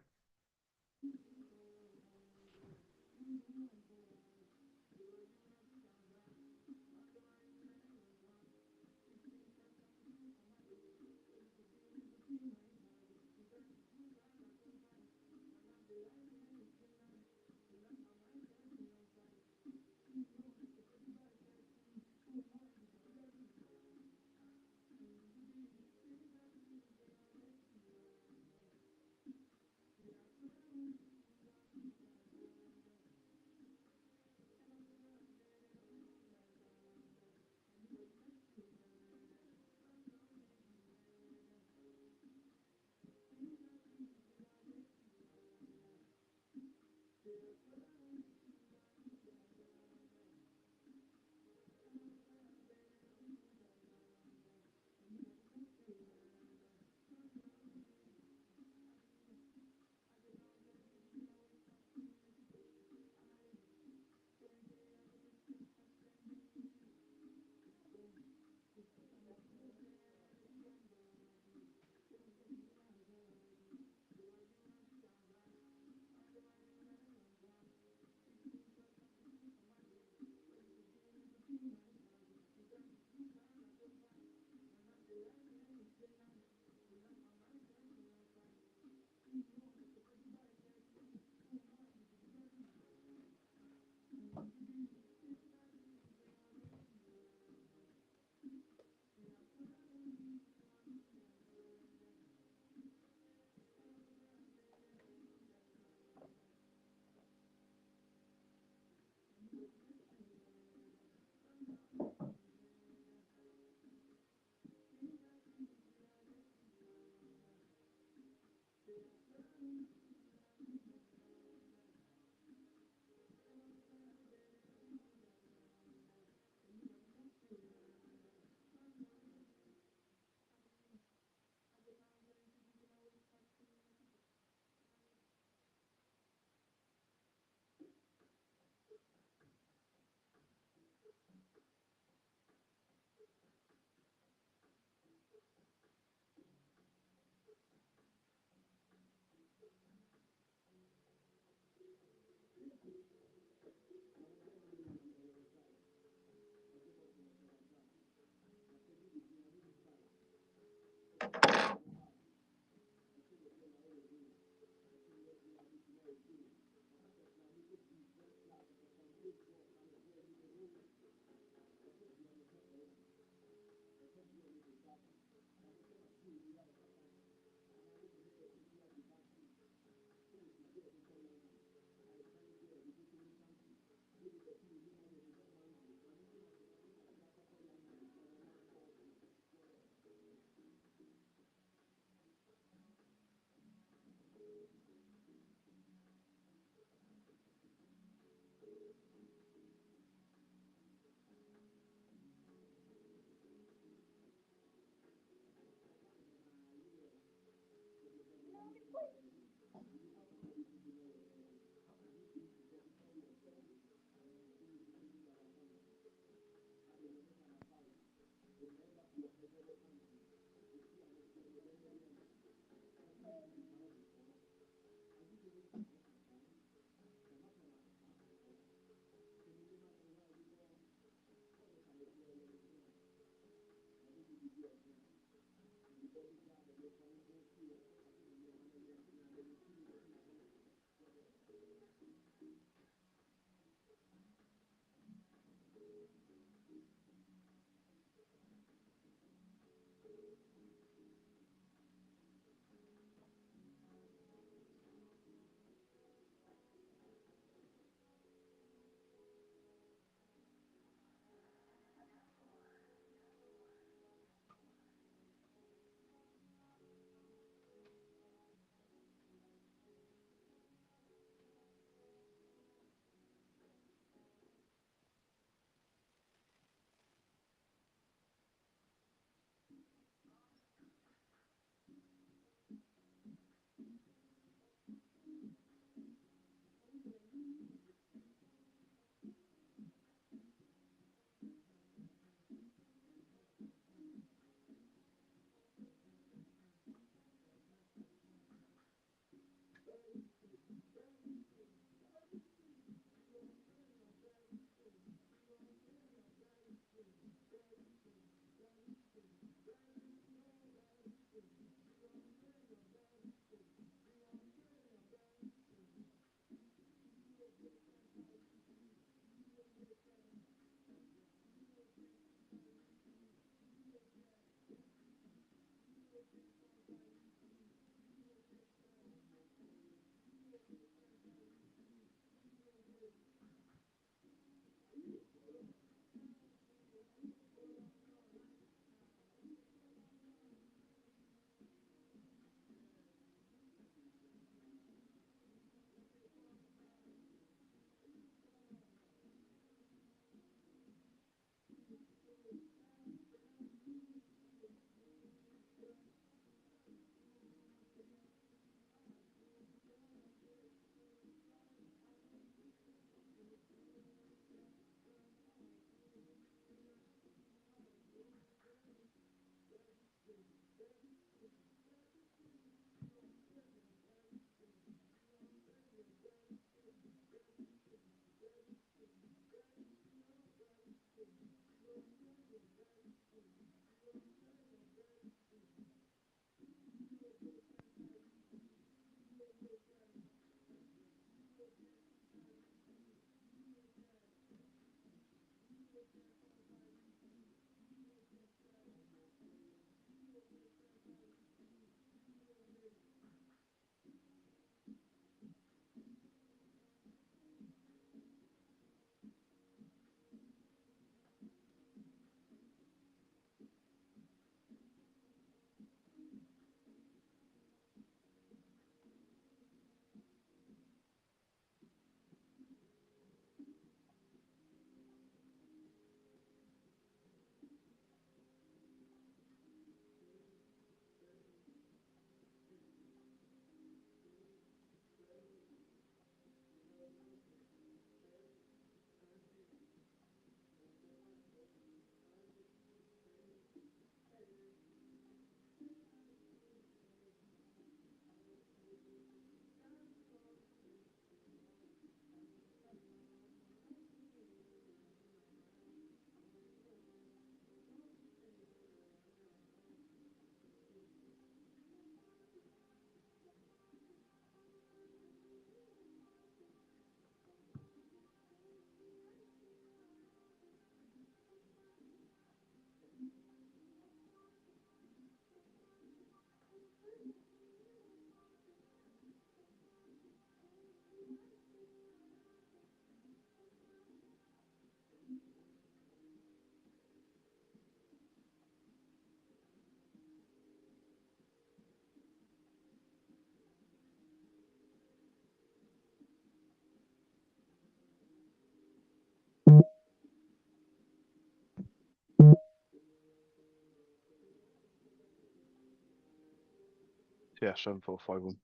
Yeah, 7451.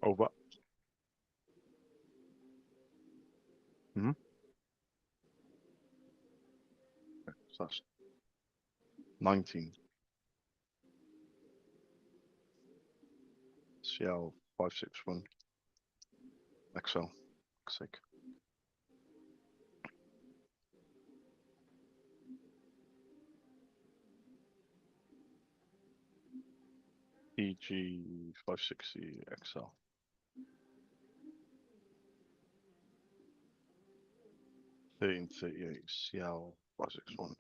Over. Hmm. So that's 19. CL 561. XL. Sick. EG 560 XL. $13.38 CL 561.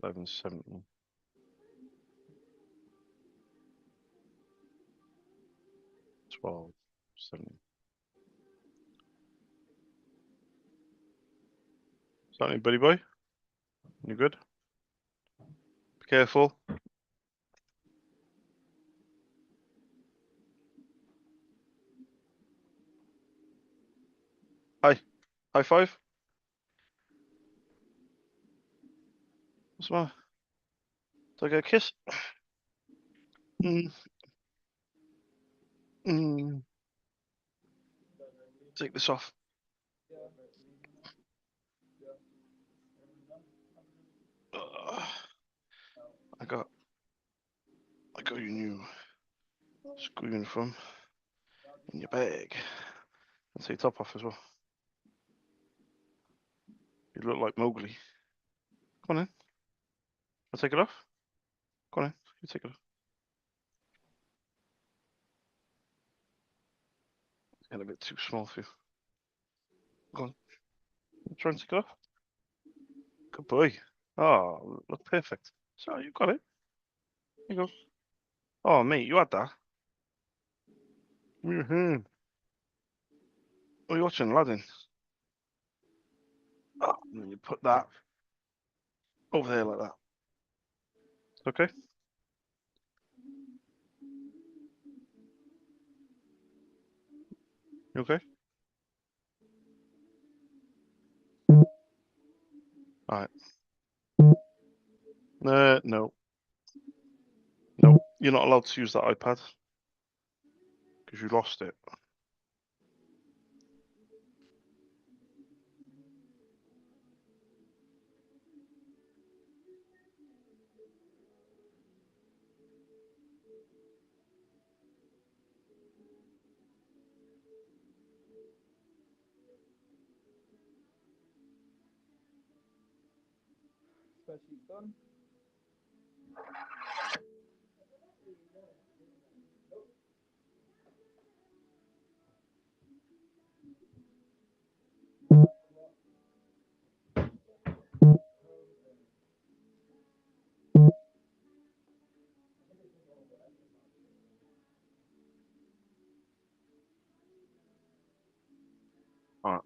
1170. 1270. Is that any buddy boy? You good? Be careful. Hi. High five. What's the matter? Do I get a kiss? Mm. Mm. Take this off. Ugh. I got your new school uniform in your bag. And take top off as well. You look like Mowgli. Come on in. I'll take it off. Go on in. You take it off. It's getting a bit too small for you. Go on. Try and take it off. Good boy. Oh, look perfect. So you got it. There you go. Oh, mate, you had that. Mm-hmm. Oh, you're watching Aladdin. Oh, and then you put that over there like that. Okay. You okay? Alright. No. No. You're not allowed to use that iPad. Because you lost it. Spreadsheet done. Alright.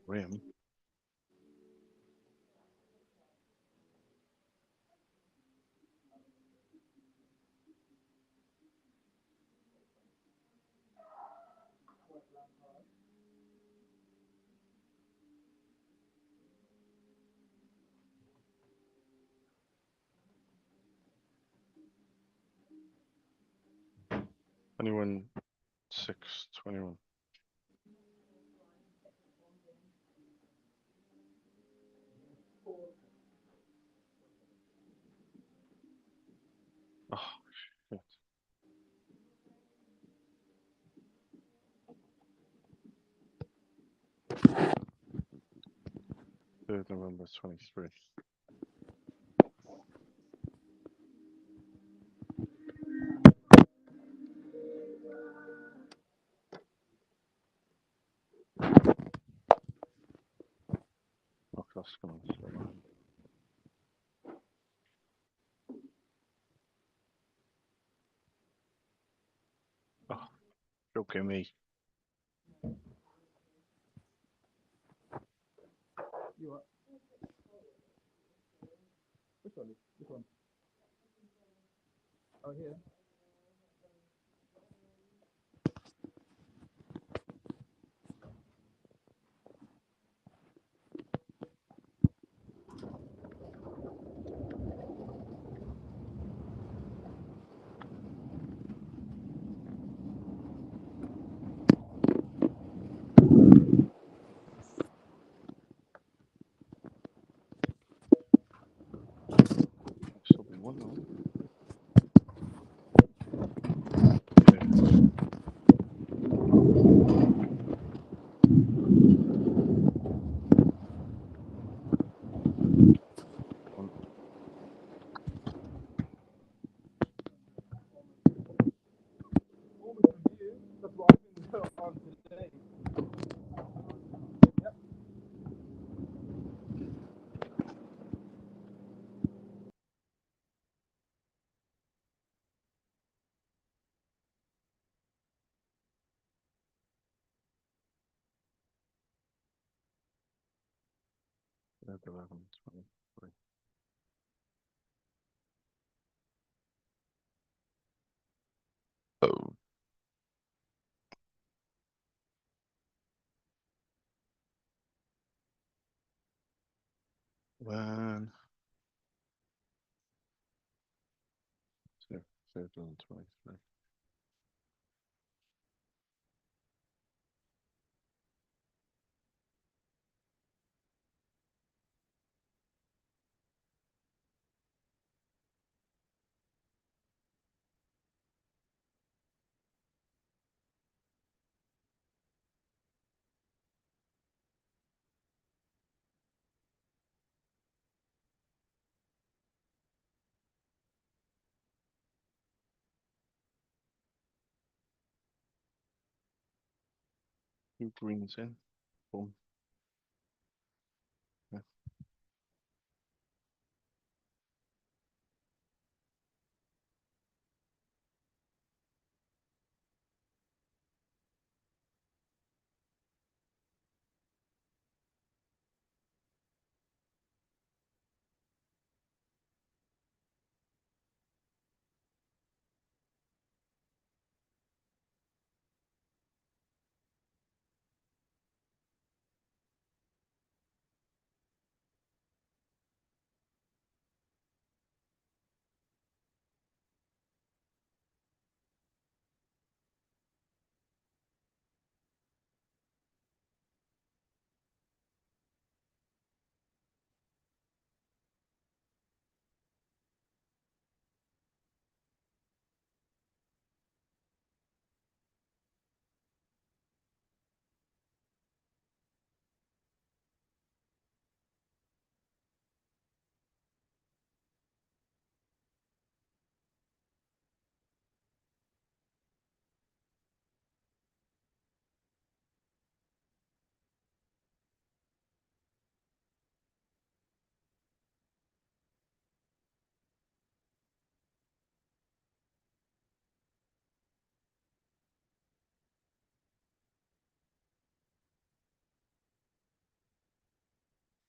Rim. Anyone 621. Oh shit. 3rd November 23. It's gonna slow down. Oh, joking me. You what? Which one? Which one? Oh, here. Still be one though. Yeah. One. Almost review. That's what I've been on today. Yep. At 11:23. Oh. When? 23. Two greens in. Boom. Yeah.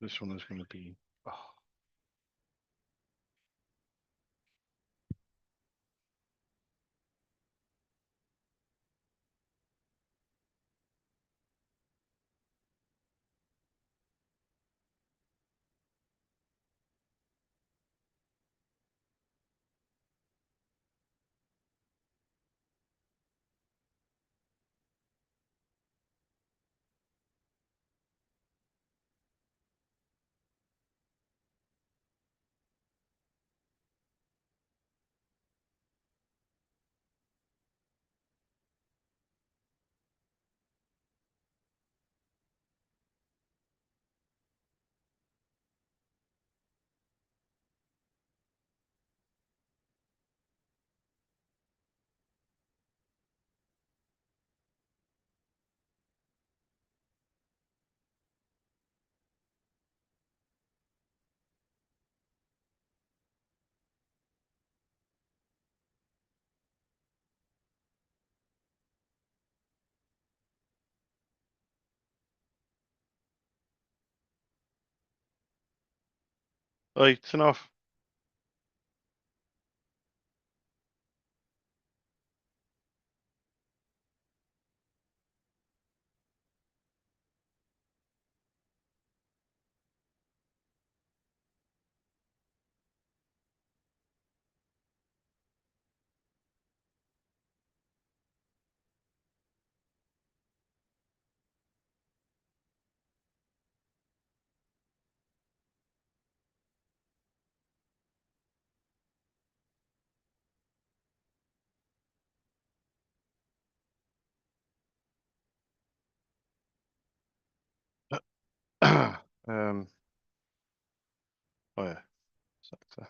This one is going to be. Oh, Oi, it's enough. um. Oh yeah. Sector.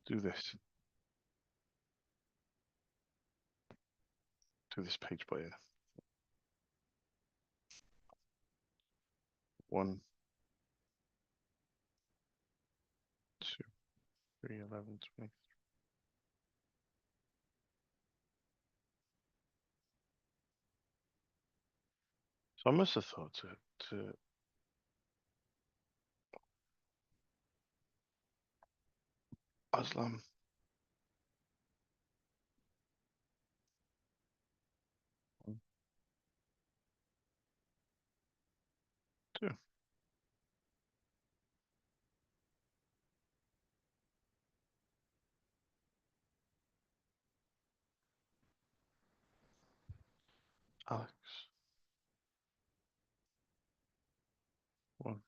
Do this. Do this page by ear. 1, 2, 3, 11, 20. So I must have thought to Aslam. 1, 2. Alex. 1,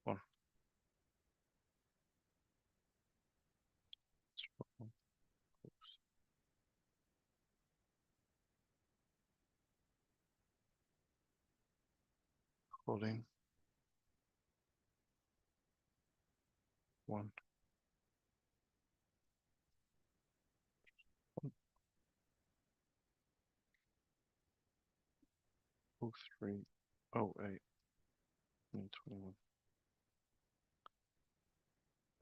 1. Holding. 1, 03, 08, 21.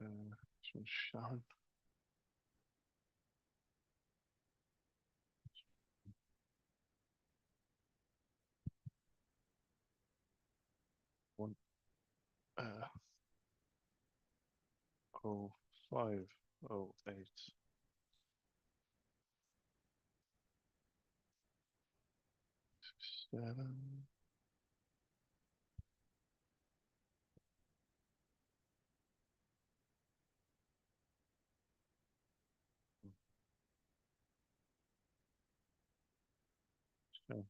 This one's Sharon. 1, 05, 08, 7. So,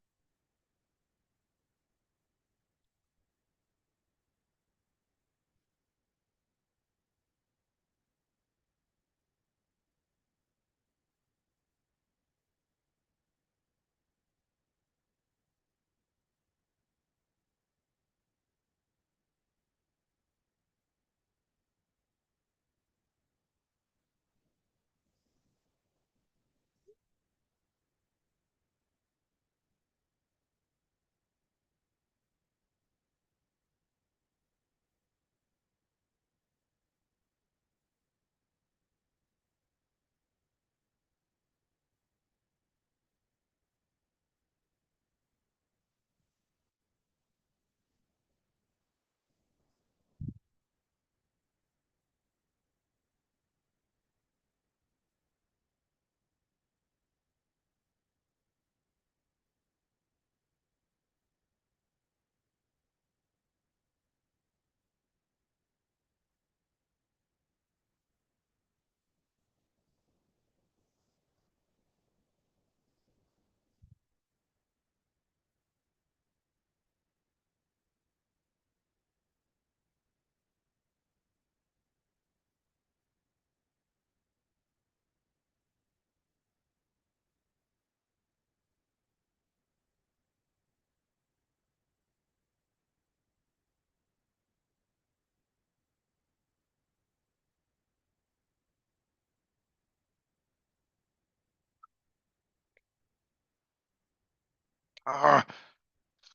Ah,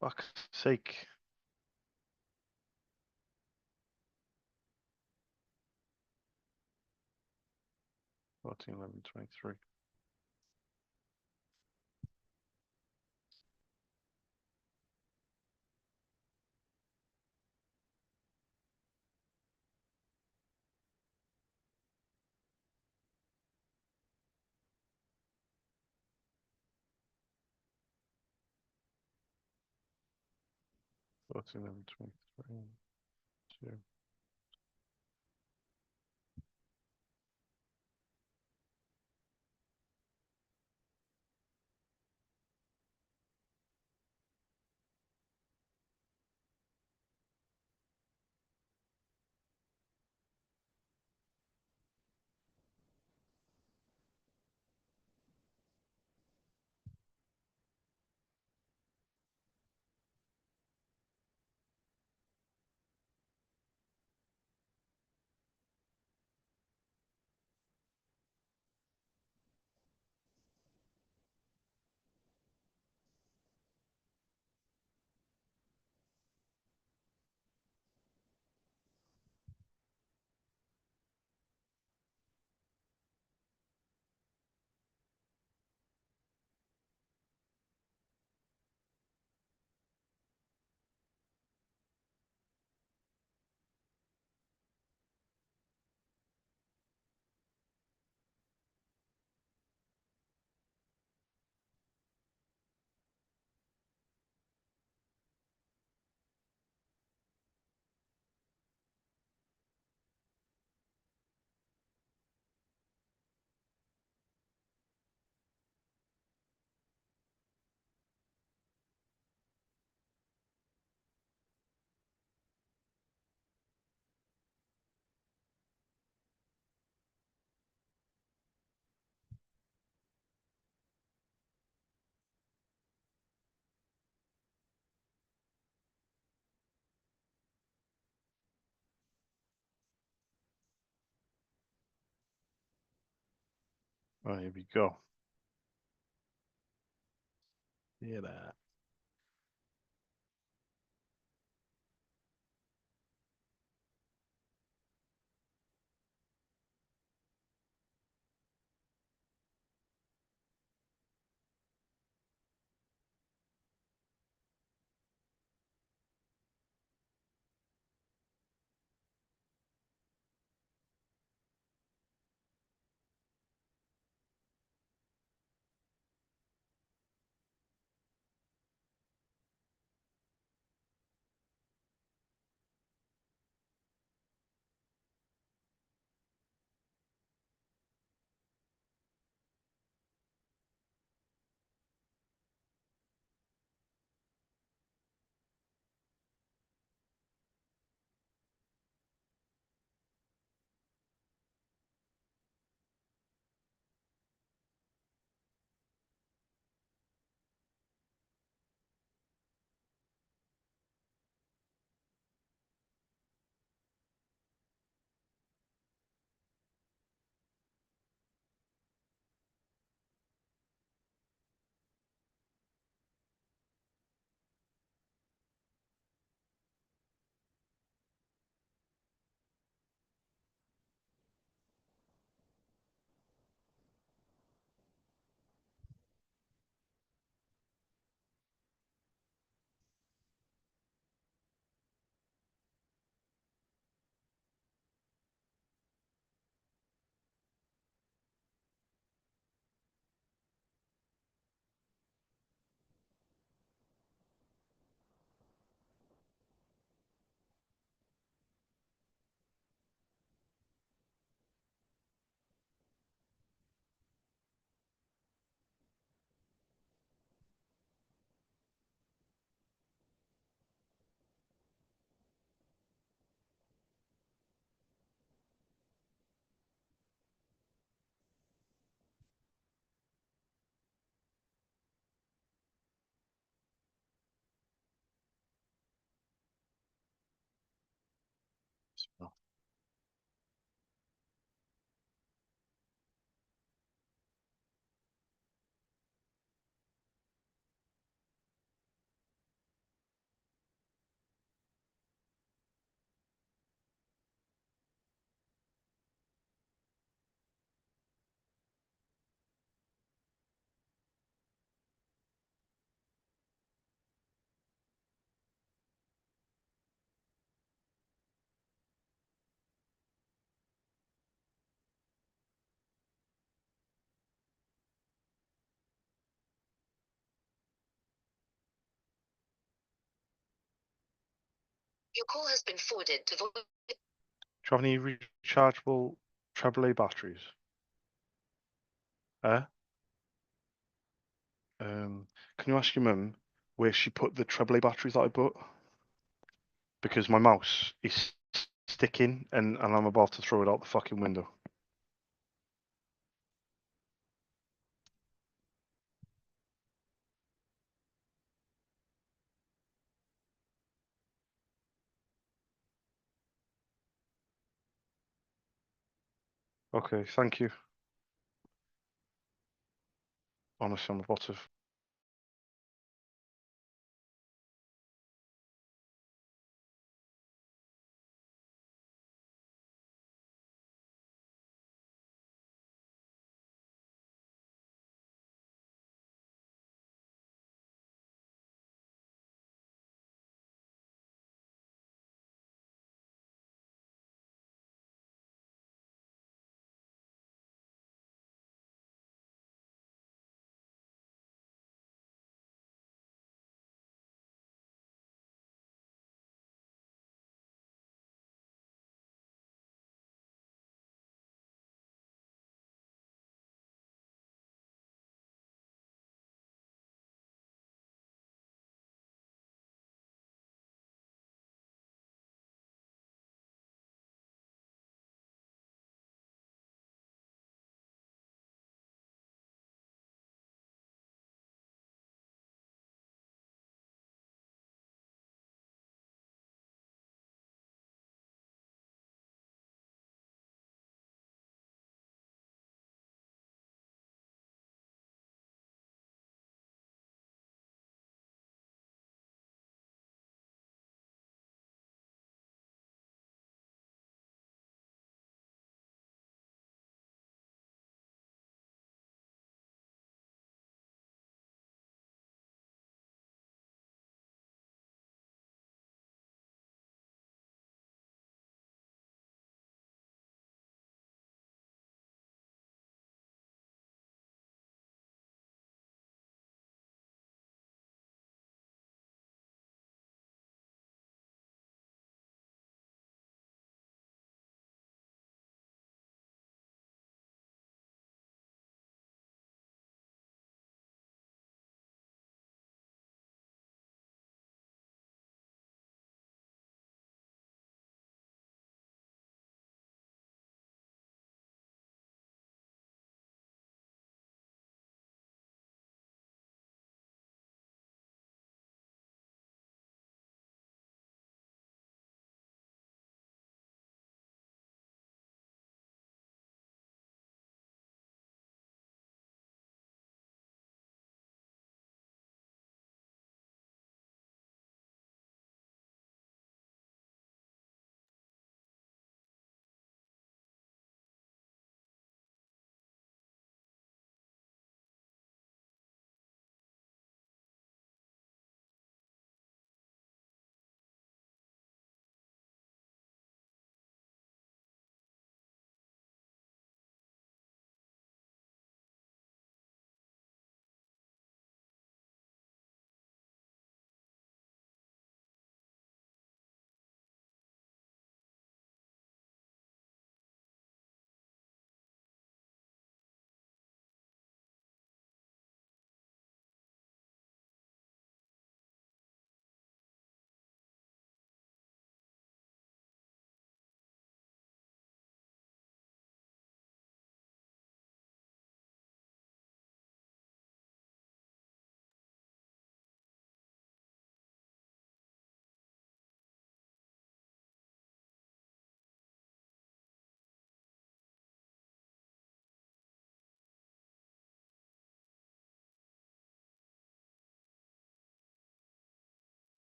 fuck's sake. Fourteen, 11, 23. Fourteen, 11, 23. Two. Oh, here we go. Yeah, that. Your call has been forwarded to voice. Do you have any rechargeable AAA batteries? Can you ask your mum where she put the AAA batteries that I bought? Because my mouse is sticking and I'm about to throw it out the fucking window. Okay, thank you. Honestly, I'm about to